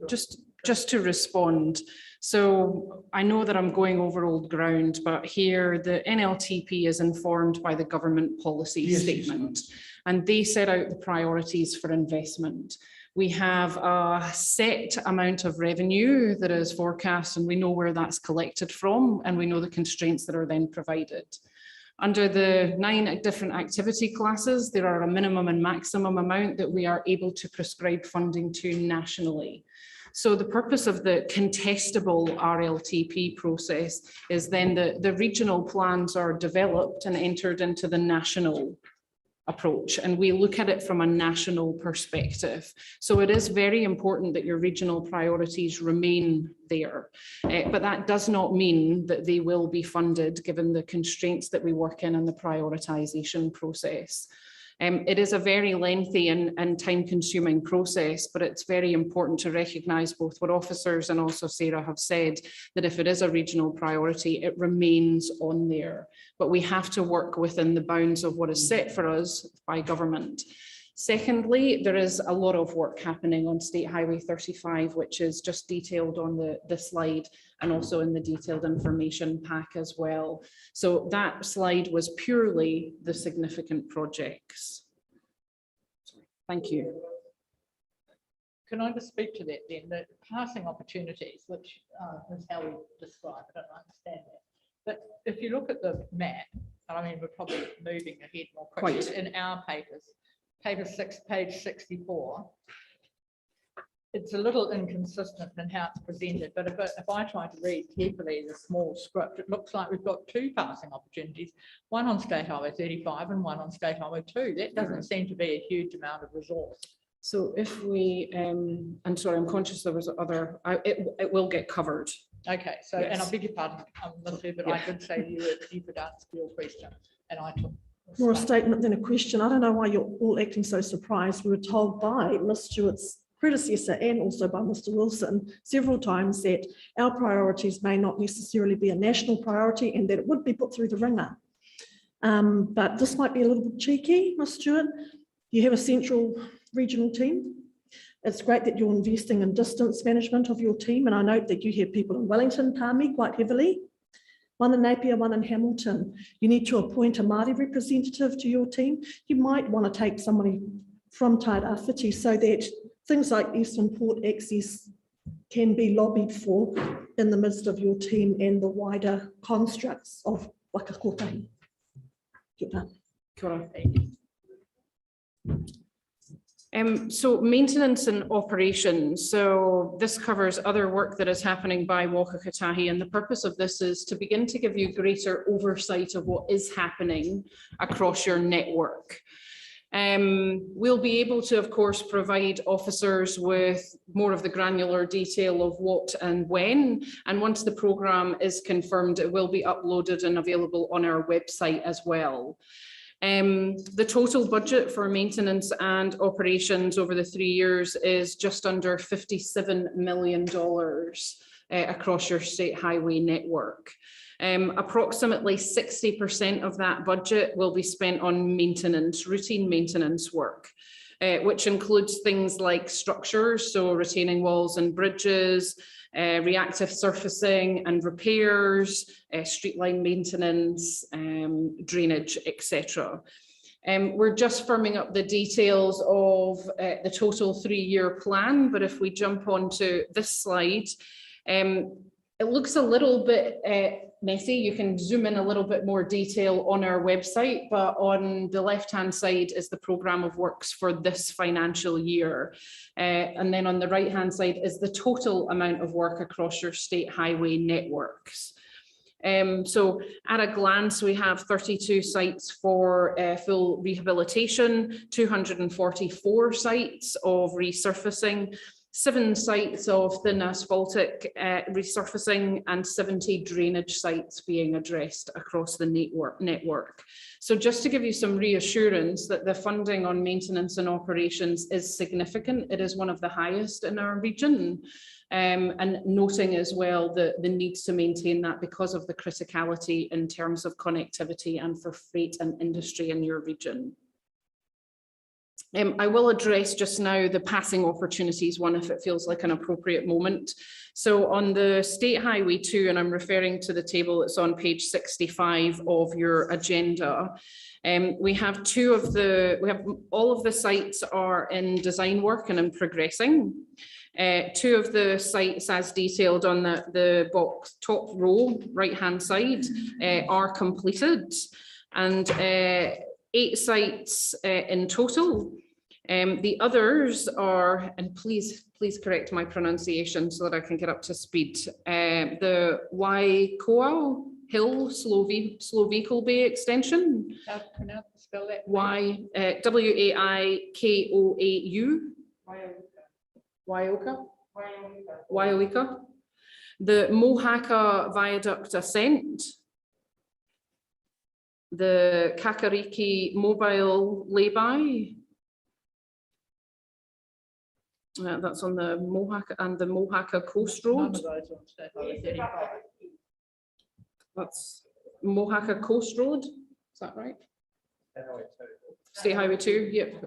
first? Just to respond. So I know that I'm going over old ground, but here the NLTP is informed by the government policy statement, and they set out the priorities for investment. We have a set amount of revenue that is forecast, and we know where that's collected from, and we know the constraints that are then provided. Under the 9 different activity classes, there are a minimum and maximum amount that we are able to prescribe funding to nationally. So the purpose of the contestable RLTP process is then the regional plans are developed and entered into the national approach, and we look at it from a national perspective. So it is very important that your regional priorities remain there, but that does not mean that they will be funded given the constraints that we work in the prioritization process. It is a very lengthy and time-consuming process, but it's very important to recognise both what officers and also Sarah have said, that if it is a regional priority, it remains on there. But we have to work within the bounds of what is set for us by government. Secondly, there is a lot of work happening on State Highway 35, which is just detailed on the slide and also in the detailed information pack as well. So that slide was purely the significant projects. Thank you. Can I just speak to that then? The passing opportunities, which is how we describe it, I don't understand that. But if you look at the map, I mean, we're probably moving ahead more quickly in our papers. Paper 6, page 64. It's a little inconsistent in how it's presented, but if I try to read carefully the small script, it looks like we've got 2 passing opportunities, one on State Highway 35 and one on State Highway 2. That doesn't seem to be a huge amount of resource. So if we, I'm sorry, I'm conscious there was other, it will get covered. Okay, so, Yes. and I beg your pardon, but I did say you could answer your question, and I took. More a statement than a question. I don't know why you're all acting so surprised. We were told by Ms. Stewart's predecessor and also by Mr. Wilson several times that our priorities may not necessarily be a national priority and that it would be put through the ringer. But this might be a little bit cheeky, Ms. Stewart. You have a central regional team. It's great that you're investing in distance management of your team, and I note that you have people in Wellington, Palmy quite heavily, one in Napier, one in Hamilton. You need to appoint a Māori representative to your team. You might want to take somebody from Tairāwhiti so that things like Eastern Port access can be lobbied for in the midst of your team and the wider constructs of waka kotahi. Kia ora. So maintenance and operations. So this covers other work that is happening by Waka Kotahi, and the purpose of this is to begin to give you greater oversight of what is happening across your network. We'll be able to, of course, provide officers with more of the granular detail of what and when, and once the programme is confirmed, it will be uploaded and available on our website as well. The total budget for maintenance and operations over the 3 years is just under $57 million across your state highway network. Approximately 60% of that budget will be spent on maintenance, routine maintenance work, which includes things like structures, so retaining walls and bridges, reactive surfacing and repairs, street line maintenance, drainage, etc. We're just firming up the details of the total 3-year plan, but if we jump onto this slide, it looks a little bit messy. You can zoom in a little bit more detail on our website, but on the left-hand side is the programme of works for this financial year. And then on the right-hand side is the total amount of work across your state highway networks. So at a glance, we have 32 sites for full rehabilitation, 244 sites of resurfacing, 7 sites of thin asphaltic resurfacing, and 70 drainage sites being addressed across the network. So just to give you some reassurance that the funding on maintenance and operations is significant, it is one of the highest in our region. And noting as well the needs to maintain that because of the criticality in terms of connectivity and for freight and industry in your region. I will address just now the passing opportunities one if it feels like an appropriate moment. So on the State Highway 2, and I'm referring to the table that's on page 65 of your agenda, we have all of the sites are in design work and in progressing. 2 of the sites as detailed on the box top row right hand side are completed, and 8 sites in total. The others are, and please correct my pronunciation so that I can get up to speed. The Waikoa Hill Slow Vehicle Bay extension. How to pronounce, spell that? Waikoau. Waiawika. The Mohaka Viaduct Ascent. The Kakariki Mobile Lay-by. That's on the Mohaka and the Mohaka Coast Road. None of those on State Highway 35. That's Mohaka Coast Road, is that right? State Highway 2, yep.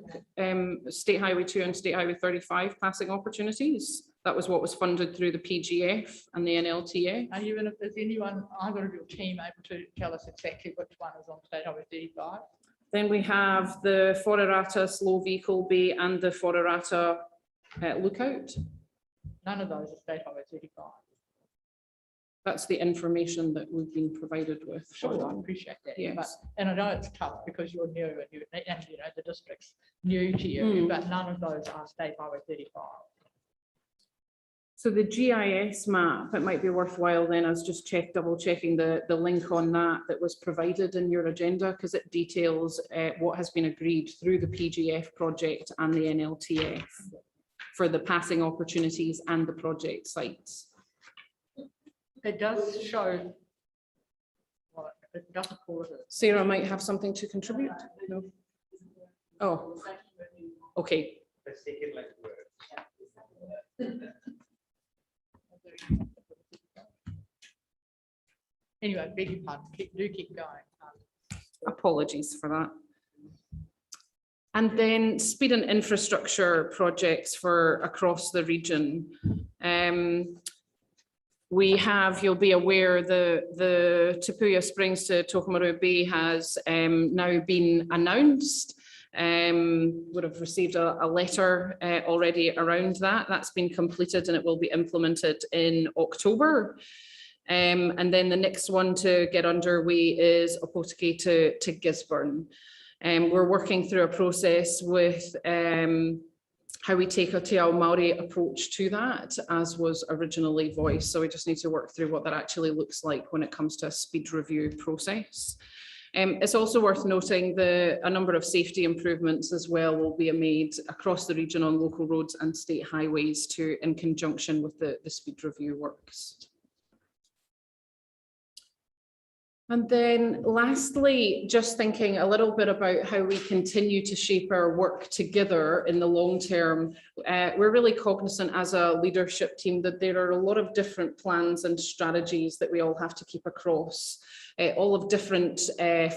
State Highway 2 and State Highway 35 passing opportunities. That was what was funded through the PGF and the NLTA. And even if there's anyone, either of your team able to tell us exactly which one is on State Highway 35? Then we have the Forerata Slow Vehicle Bay and the Forerata Lookout. None of those are State Highway 35. That's the information that we've been provided with. Sure, I appreciate that. Yes. But, and I know it's tough because you're new and you know the district's new to you, but none of those are State Highway 35. So the GIS map, it might be worthwhile then as just double checking the link on that was provided in your agenda, because it details what has been agreed through the PGF project and the NLTF for the passing opportunities and the project sites. It does show. Well, it doesn't call it. Sarah might have something to contribute. No. Oh. Okay. Anyway, beg your pardon, do keep going. Apologies for that. And then speed and infrastructure projects for across the region. We have, you'll be aware, the Tupuia Springs to Tokomaru Bay has now been announced. Would have received a letter already around that. That's been completed and it will be implemented in October. And then the next one to get underway is Opotiki to Gisborne. We're working through a process with how we take a Te Ao Māori approach to that, as was originally voiced. So we just need to work through what that actually looks like when it comes to a speed review process. It's also worth noting that a number of safety improvements as well will be made across the region on local roads and state highways in conjunction with the speed review works. And then lastly, just thinking a little bit about how we continue to shape our work together in the long term. We're really cognizant as a leadership team that there are a lot of different plans and strategies that we all have to keep across, all of different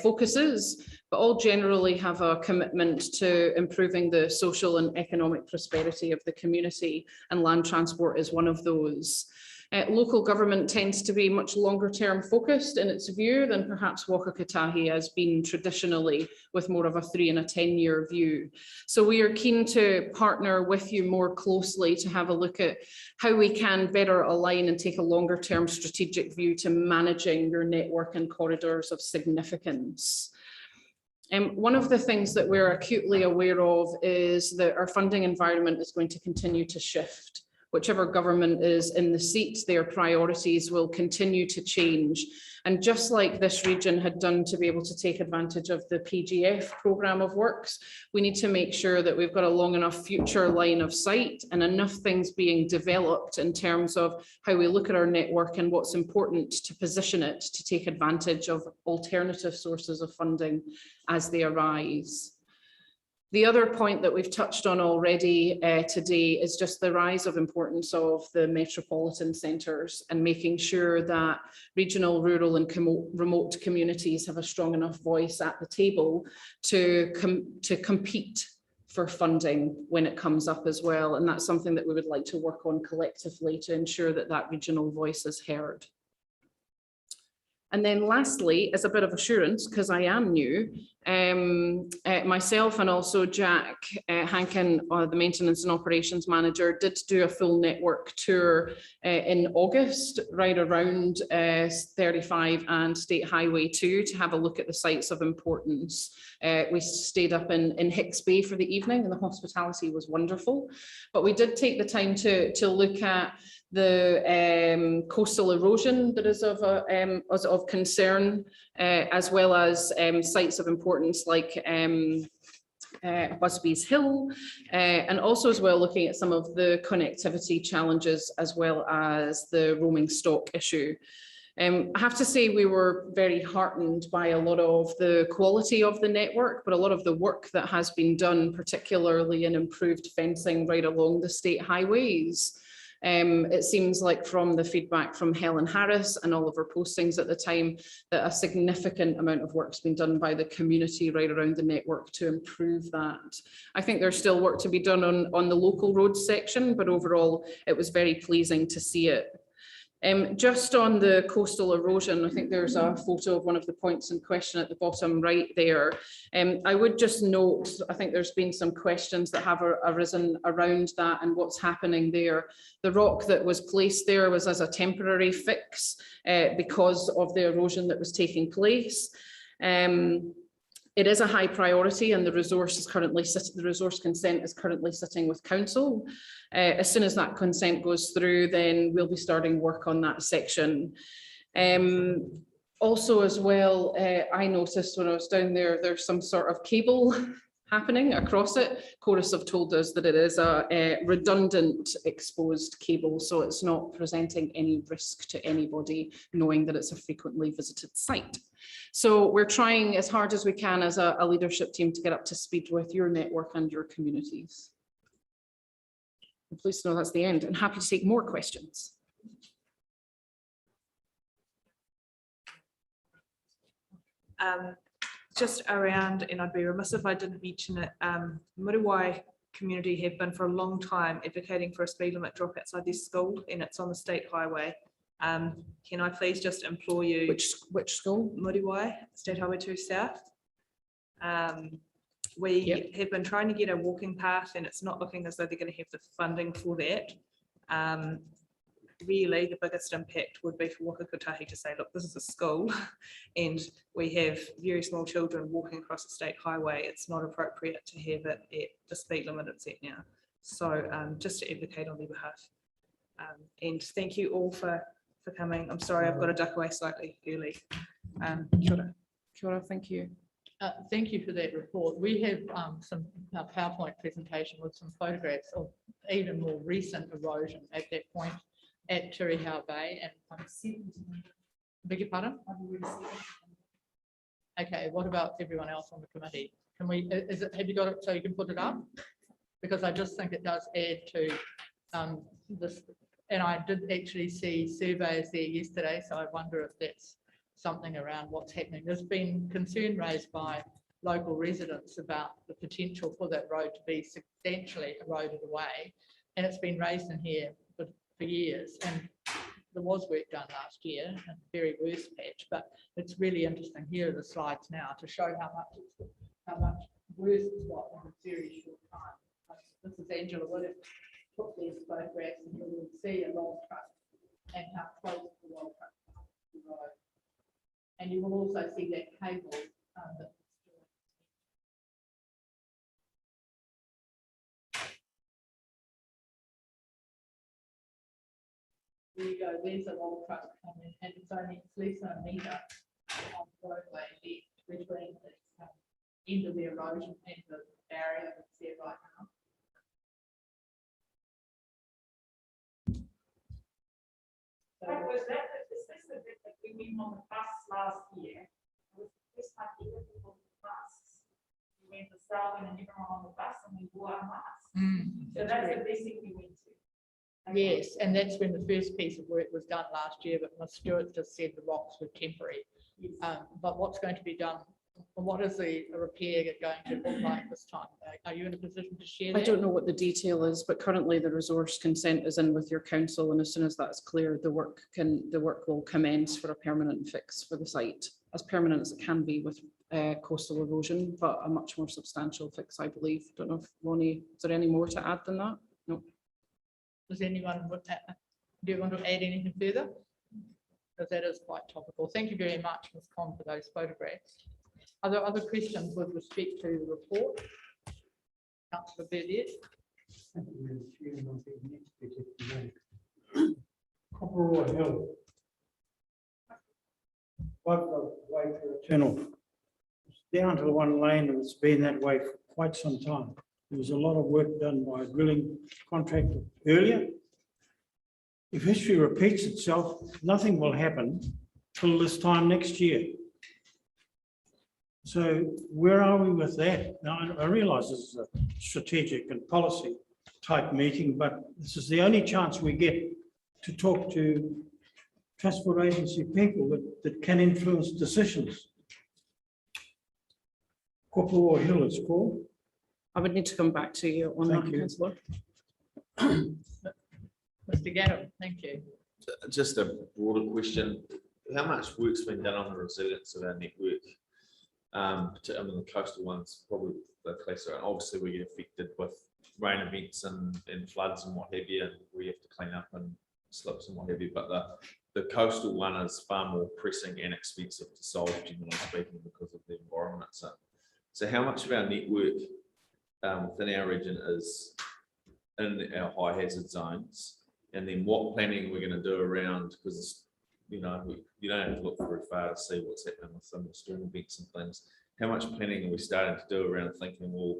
focuses, but all generally have a commitment to improving the social and economic prosperity of the community, and land transport is one of those. Local government tends to be much longer term focused in its view than perhaps Waka Kotahi has been traditionally, with more of a 3 and a 10-year view. So we are keen to partner with you more closely to have a look at how we can better align and take a longer term strategic view to managing your network and corridors of significance. One of the things that we're acutely aware of is that our funding environment is going to continue to shift. Whichever government is in the seat, their priorities will continue to change. And just like this region had done to be able to take advantage of the PGF programme of works, we need to make sure that we've got a long enough future line of sight and enough things being developed in terms of how we look at our network and what's important to position it to take advantage of alternative sources of funding as they arise. The other point that we've touched on already today is just the rise of importance of the metropolitan centres and making sure that regional, rural and remote communities have a strong enough voice at the table to compete for funding when it comes up as well. And that's something that we would like to work on collectively to ensure that that regional voice is heard. And then lastly, as a bit of assurance, because I am new, myself and also Jack Hankin, the maintenance and operations manager, did do a full network tour in August, right around 35 and State Highway 2 to have a look at the sites of importance. We stayed up in Hicks Bay for the evening and the hospitality was wonderful. But we did take the time to look at the coastal erosion that is of concern, as well as sites of importance like Busby's Hill, and also as well looking at some of the connectivity challenges as well as the roaming stock issue. I have to say we were very heartened by a lot of the quality of the network, but a lot of the work that has been done, particularly in improved fencing right along the state highways. It seems like from the feedback from Helen Harris and all of her postings at the time that a significant amount of work's been done by the community right around the network to improve that. I think there's still work to be done on the local roads section, but overall it was very pleasing to see it. Just on the coastal erosion, I think there's a photo of one of the points in question at the bottom right there. I would just note, I think there's been some questions that have arisen around that and what's happening there. The rock that was placed there was as a temporary fix because of the erosion that was taking place. It is a high priority and the resource consent is currently sitting with council. As soon as that consent goes through, then we'll be starting work on that section. Also as well, I noticed when I was down there, there's some sort of cable happening across it. Chorus have told us that it is a redundant exposed cable, so it's not presenting any risk to anybody, knowing that it's a frequently visited site. So we're trying as hard as we can as a leadership team to get up to speed with your network and your communities. I'm pleased to know that's the end, and happy to take more questions. Just around, and I'd be remiss if I didn't mention it, Muriwai community have been for a long time advocating for a speed limit drop outside this school, and it's on the state highway. Can I please just implore you? Which school? Muriwai, State Highway 2 South. We have been trying to get a walking path, and it's not looking as though they're going to have the funding for that. Really, the biggest impact would be for Waka Kotahi to say, look, this is a school and we have very small children walking across the state highway. It's not appropriate to have it at the speed limit it's at now. So just to advocate on their behalf. And thank you all for coming. I'm sorry, I've got to duck away slightly early. Kia ora. Kia ora, thank you. Thank you for that report. We have some PowerPoint presentation with some photographs of even more recent erosion at that point at Turihau Bay, and beg your pardon? Okay, what about everyone else on the committee? Can we, have you got it so you can put it up? Because I just think it does add to this, and I did actually see surveys there yesterday, so I wonder if that's something around what's happening. There's been concern raised by local residents about the potential for that road to be substantially eroded away, and it's been raised in here for years, and there was work done last year in a very worst patch, but it's really interesting. Here are the slides now to show how much worse it's got in a very short time. This is Angela Williams took these photographs, and you will see a long truck and how close the long truck to the road. And you will also see that cable that there you go, there's a long truck coming, and it's only less than a metre on the roadway left between the end of the erosion and the barrier that's there right now. Was that, is this the bit that we went on the bus last year? Was this time people on the bus? We went to Selwyn and everyone on the bus and we wore our masks. So that's the basic we went to. Yes, and that's when the first piece of work was done last year, but Ms. Stewart just said the rocks were temporary. But what's going to be done? What is the repair going to look like this time? Are you in a position to share that? I don't know what the detail is, but currently the resource consent is in with your council, and as soon as that's clear, the work will commence for a permanent fix for the site, as permanent as it can be with coastal erosion, but a much more substantial fix, I believe. Don't know if Ronnie, is there any more to add than that? No. Does anyone, do you want to add anything further? Because that is quite topical. Thank you very much, Ms. Conn, for those photographs. Are there other questions with respect to the report? Councillor Burdett. Copper Hill. Turn off. It's down to the one lane, and it's been that way for quite some time. There was a lot of work done by a drilling contractor earlier. If history repeats itself, nothing will happen till this time next year. So where are we with that? Now, I realise this is a strategic and policy type meeting, but this is the only chance we get to talk to transport agency people that can influence decisions. Copper Hill is called. I would need to come back to you on that, Councillor. Mr. Gaddam, thank you. Just a broader question. How much work's been done on the resilience of our network? I mean, the coastal ones, probably the closer. Obviously, we get affected with rain events and floods and what have you, and we have to clean up and slips and what have you. But the coastal one is far more pressing and expensive to solve, generally speaking, because of the environment. So how much of our network within our region is in our high hazard zones, and then what planning we're going to do around, because you know, you don't have to look very far to see what's happening with some of the storm events and things. How much planning are we starting to do around thinking, well,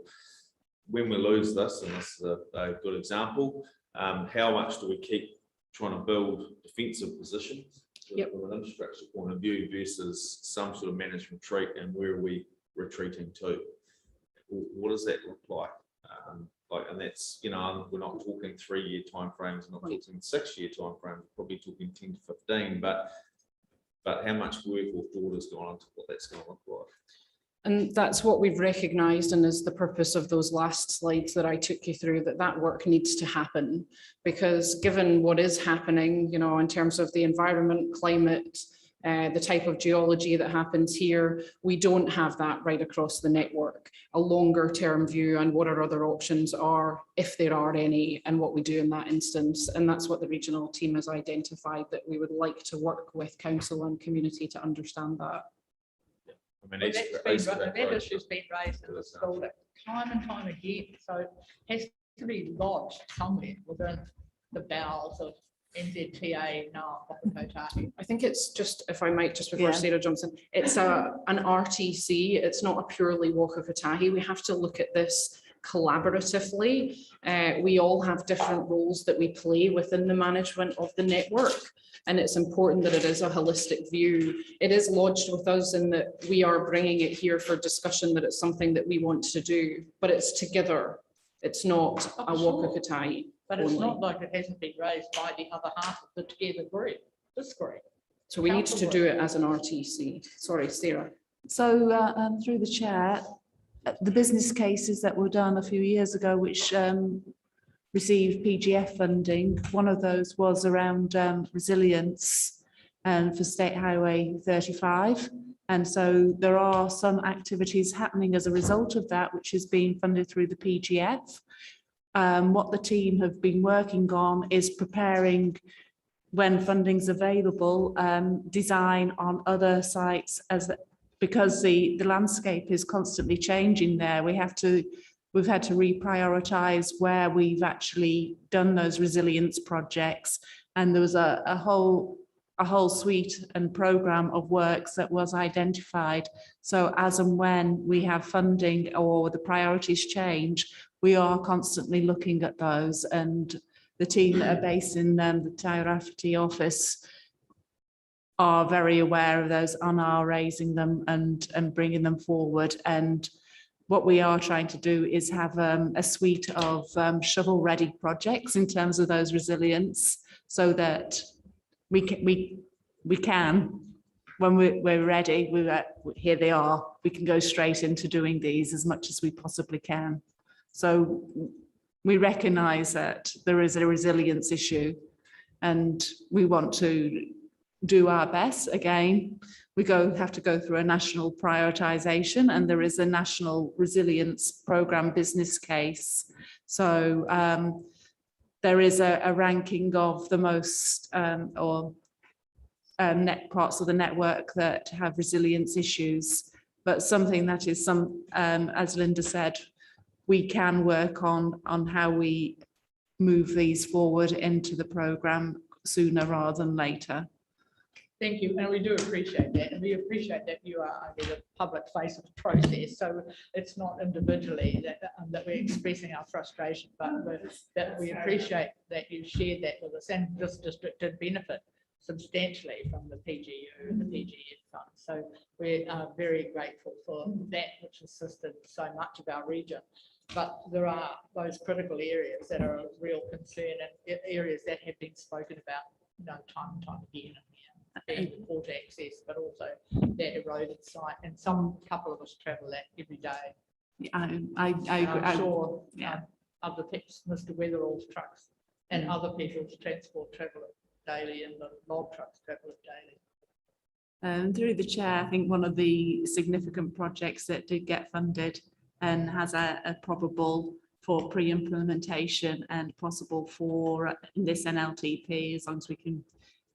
when we lose this, and this is a good example, how much do we keep trying to build defensive positions from an infrastructure point of view versus some sort of managed retreat, and where are we retreating to? What does that look like? Like, and that's, you know, we're not talking 3-year timeframes, not talking 6-year timeframes, probably talking 10 to 15, but how much work or thought has gone into what that's going to look like. And that's what we've recognised, and is the purpose of those last slides that I took you through, that work needs to happen. Because given what is happening, you know, in terms of the environment, climate, the type of geology that happens here, we don't have that right across the network. A longer term view on what our other options are, if there are any, and what we do in that instance. And that's what the regional team has identified, that we would like to work with council and community to understand that. I mean, that issue's been raised in the school time and time again, so it has to be lodged somewhere within the bowels of NZTA now. I think it's just, if I might, just before Sarah jumps in, it's an RTC, it's not a purely Waka Kotahi. We have to look at this collaboratively. We all have different roles that we play within the management of the network. And it's important that it is a holistic view. It is lodged with us in that we are bringing it here for discussion, that it's something that we want to do, but it's together. It's not a Waka Kotahi. But it's not like it hasn't been raised by the other half of the together group, this group. So we need to do it as an RTC. Sorry, Sarah. So through the chair, the business cases that were done a few years ago, which received PGF funding, one of those was around resilience for State Highway 35. And so there are some activities happening as a result of that, which is being funded through the PGF. What the team have been working on is preparing, when funding's available, design on other sites, because the landscape is constantly changing there. We've had to reprioritize where we've actually done those resilience projects, and there was a whole suite and program of works that was identified. So as and when we have funding or the priorities change, we are constantly looking at those, and the team that are based in the Tairāwhiti office are very aware of those and are raising them and bringing them forward. And what we are trying to do is have a suite of shovel-ready projects in terms of those resilience, so that we can, when we're ready, here they are, we can go straight into doing these as much as we possibly can. So we recognise that there is a resilience issue, and we want to do our best. Again, we have to go through a national prioritisation, and there is a national resilience programme business case. So there is a ranking of the most net parts of the network that have resilience issues, but something that is as Linda said, we can work on how we move these forward into the programme sooner rather than later. Thank you, and we do appreciate that, and we appreciate that you are the public face of the process, so it's not individually that we're expressing our frustration, but that we appreciate that you shared that with us, and this district did benefit substantially from the PGU and the PGF fund. So we are very grateful for that, which assisted so much of our region. But there are those critical areas that are of real concern, and areas that have been spoken about, time and time again. Being the port access, but also that eroded site, and couple of us travel that every day. I'm sure other people, Mr. Weatherall's trucks and other people's transport travel it daily, and the log trucks travel it daily. Through the chair, I think one of the significant projects that did get funded and has a probable for pre-implementation and possible for in this NLTP, as long as we can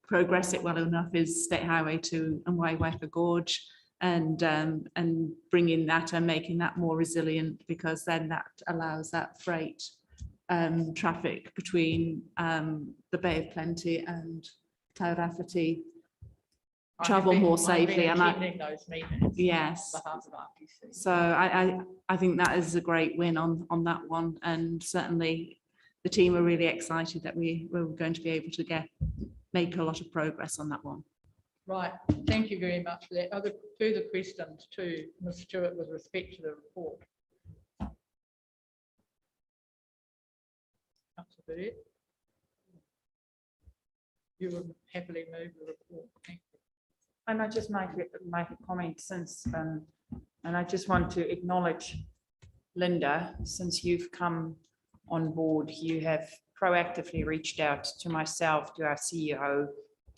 progress it well enough, is State Highway 2 and Waiwaka Gorge, and bringing that and making that more resilient, because then that allows that freight traffic between the Bay of Plenty and Tairāwhiti travel more safely. And those meetings. Yes. So I think that is a great win on that one, and certainly the team are really excited that we're going to be able to make a lot of progress on that one. Right, thank you very much for that. Other further questions to Ms. Stewart with respect to the report? Burdett? You would happily move the report. Thank you. I might just make a comment since, and I just want to acknowledge Linda, since you've come on board, you have proactively reached out to myself, to our CEO,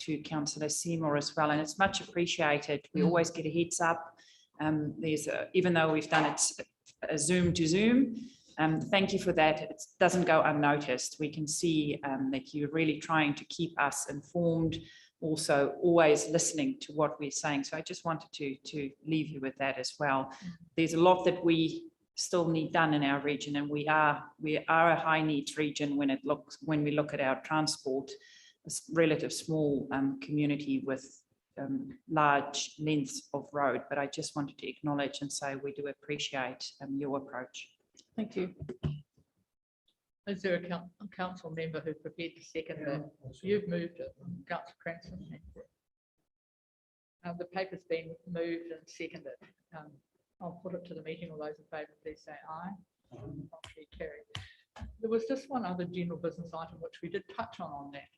to Councillor Seymour as well, and it's much appreciated. We always get a heads up. Even though we've done it a Zoom to Zoom, thank you for that. It doesn't go unnoticed. We can see that you're really trying to keep us informed, also always listening to what we're saying. So I just wanted to leave you with that as well. There's a lot that we still need done in our region, and we are a high needs region when we look at our transport, a relative small community with large lengths of road. But I just wanted to acknowledge and say we do appreciate your approach. Thank you. Is there a council member who's prepared to second that? You've moved it, Councillor Cranston. The paper's been moved and seconded. I'll put it to the meeting. All those in favour, please say aye. Actually carried. There was just one other general business item which we did touch on that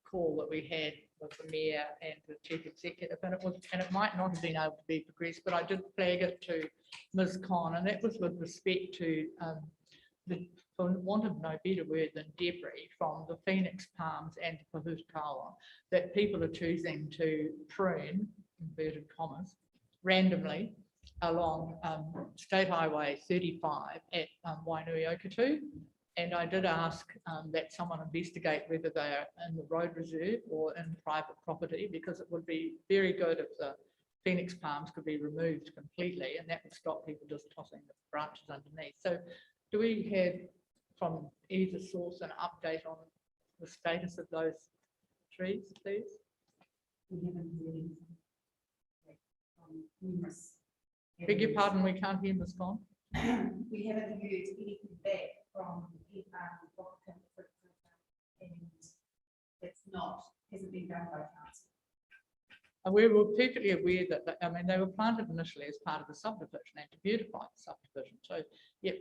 call that we had with the mayor and the chief executive, and it might not have been able to be progressed, but I did flag it to Ms. Conn, and that was with respect to for want of no better word than debris from the Phoenix Palms and Pahutukawa that people are choosing to prune, inverted commas, randomly along State Highway 35 at Wainui-Okatu. And I did ask that someone investigate whether they are in the road reserve or in private property, because it would be very good if the Phoenix Palms could be removed completely, and that would stop people just tossing the branches underneath. So do we have from either source an update on the status of those trees, please? Beg your pardon, we can't hear Ms. Conn. We haven't heard anything back from and it's hasn't been done by council. And we were perfectly aware that, I mean, they were planted initially as part of the subdivision and to beautify the subdivision. So, yep,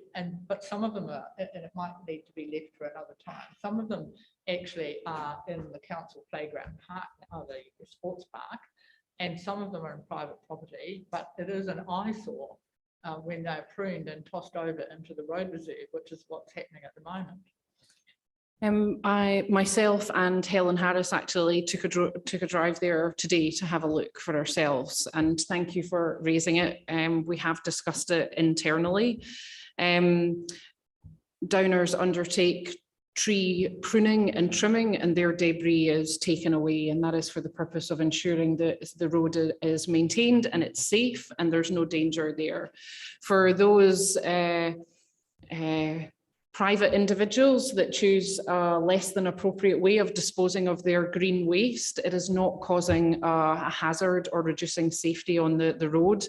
but some of them are, and it might need to be left for another time. Some of them actually are in the council playground park, the sports park, and some of them are in private property, but it is an eyesore when they're pruned and tossed over into the road reserve, which is what's happening at the moment. Myself and Helen Harris actually took a drive there today to have a look for ourselves, and thank you for raising it. We have discussed it internally. Downers undertake tree pruning and trimming, and their debris is taken away, and that is for the purpose of ensuring that the road is maintained and it's safe and there's no danger there. For those private individuals that choose a less than appropriate way of disposing of their green waste, it is not causing a hazard or reducing safety on the road.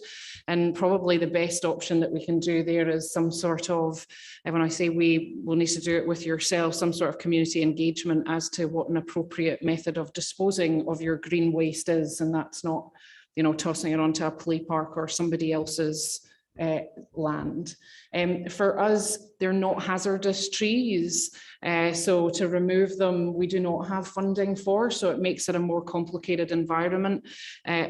And probably the best option that we can do there is some sort of, and when I say we will need to do it with yourself, some sort of community engagement as to what an appropriate method of disposing of your green waste is. And that's not, you know, tossing it onto a play park or somebody else's land. For us, they're not hazardous trees, so to remove them we do not have funding for, so it makes it a more complicated environment.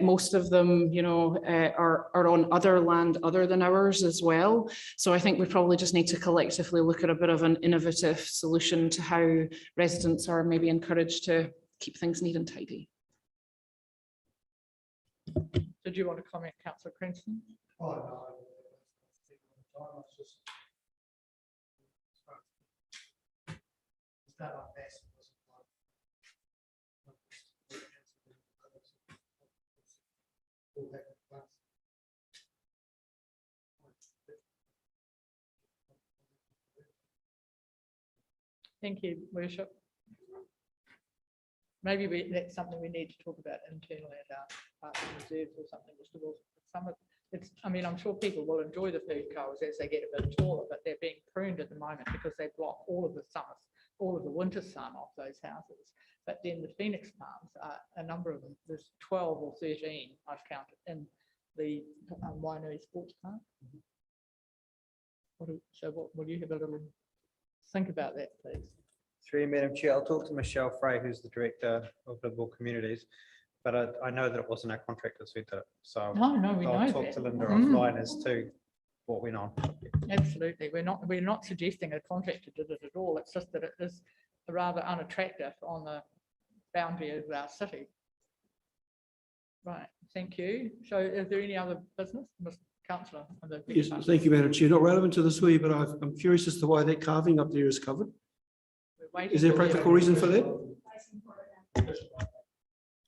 Most of them, you know, are on other land other than ours as well, so I think we probably just need to collectively look at a bit of an innovative solution to how residents are maybe encouraged to keep things neat and tidy. Did you want to comment, Councillor Cranston? Oh, no. Thank you, Worship. Maybe that's something we need to talk about internally at our parks and reserves or something. Some of it's, I mean, I'm sure people will enjoy the food cows as they get a bit taller, but they're being pruned at the moment because they block all of the summer, all of the winter sun off those houses. But then the Phoenix Palms, a number of them, there's 12 or 13 I've counted in the Wainui Sports Park. So what will you have a little think about that, please? Through you, Madam Chair, I'll talk to Michelle Frey, who's the Director of Livable Communities, but I know that it wasn't our contractors who did it, so No, we know I'll talk that. to Linda Mm. offline as to what went on. Absolutely. We're not suggesting a contractor did it at all. It's just that it is rather unattractive on the boundary of our city. Right, thank you. So is there any other business, Mr. Councillor? Yes, thank you, Madam Chair. Not relevant to this week, but I'm curious as to why that carving up there is covered. Is there a practical reason for that?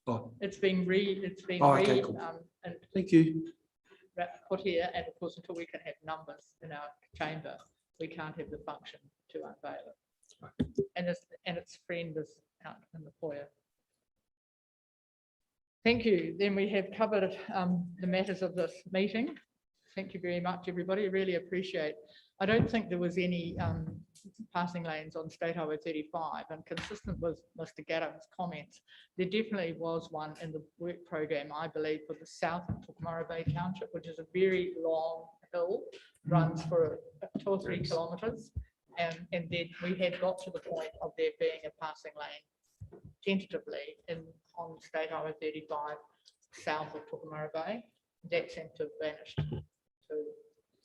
Oh, It's been okay, cool. and Thank you. put here, and of course, until we can have numbers in our chamber, we can't have the function to unveil it. And its friend is out in the foyer. Thank you. Then we have covered the matters of this meeting. Thank you very much, everybody. Really appreciate. I don't think there was any passing lanes on State Highway 35, and consistent with Mr. Gaddam's comments, there definitely was one in the work program, I believe, for the south of Tukumara Bay Township, which is a very long hill, runs for 2 or 3 kilometres, and then we had got to the point of there being a passing lane tentatively on State Highway 35 south of Tukumara Bay. That seemed to have vanished.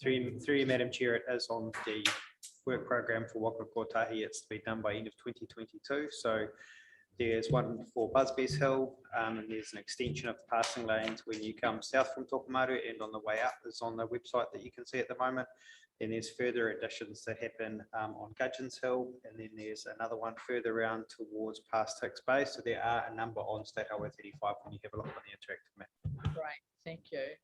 Through you, Madam Chair, it is on the work program for Waka Kotahi. It's to be done by end of 2022. So there's one for Busby's Hill, and there's an extension of the passing lanes when you come south from Tokomaru, and on the way up is on the website that you can see at the moment. Then there's further additions that happen on Gudgeon's Hill, and then there's another one further around towards past Hicks Bay. So there are a number on State Highway 35 when you have a look on the interactive map. Right, thank you.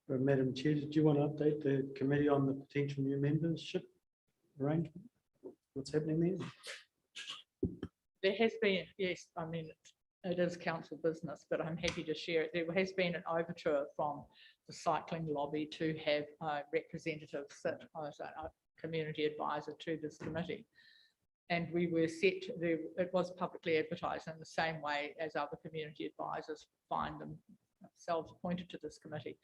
Madam Chair, did you want to update the committee on the potential new membership arrangement? What's happening there? There has been, yes, I mean, it is council business, but I'm happy to share it. There has been an overture from the cycling lobby to have a representative sit as a community advisor to this committee. And we were set to do, it was publicly advertised in the same way as other community advisors find themselves appointed to this committee.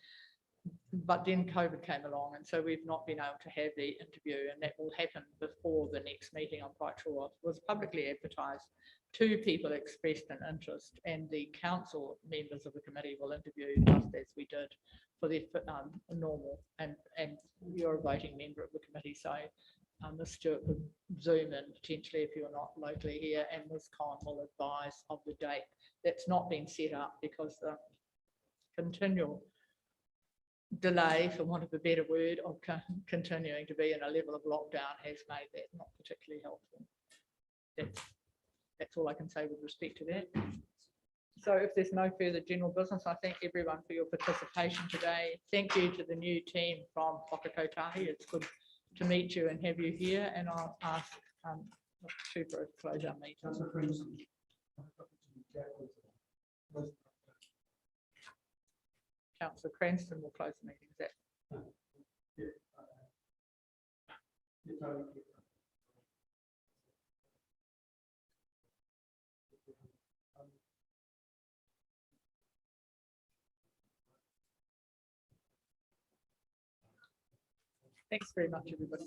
But then COVID came along, and so we've not been able to have the interview, and that will happen before the next meeting, I'm quite sure. It was publicly advertised. 2 people expressed an interest, and the council members of the committee will interview just as we did for the normal, and you're a voting member of the committee, so Ms. Stewart would zoom in potentially if you're not locally here, and Ms. Conn will advise of the date. That's not been set up because the continual delay, for want of a better word, of continuing to be in a level of lockdown has made that not particularly helpful. That's all I can say with respect to that. So if there's no further general business, I thank everyone for your participation today. Thank you to the new team from Waka Kotahi. It's good to meet you and have you here, and I'll ask to close our meeting. Councillor Cranston will close the meeting. Is that? Thanks very much, everybody.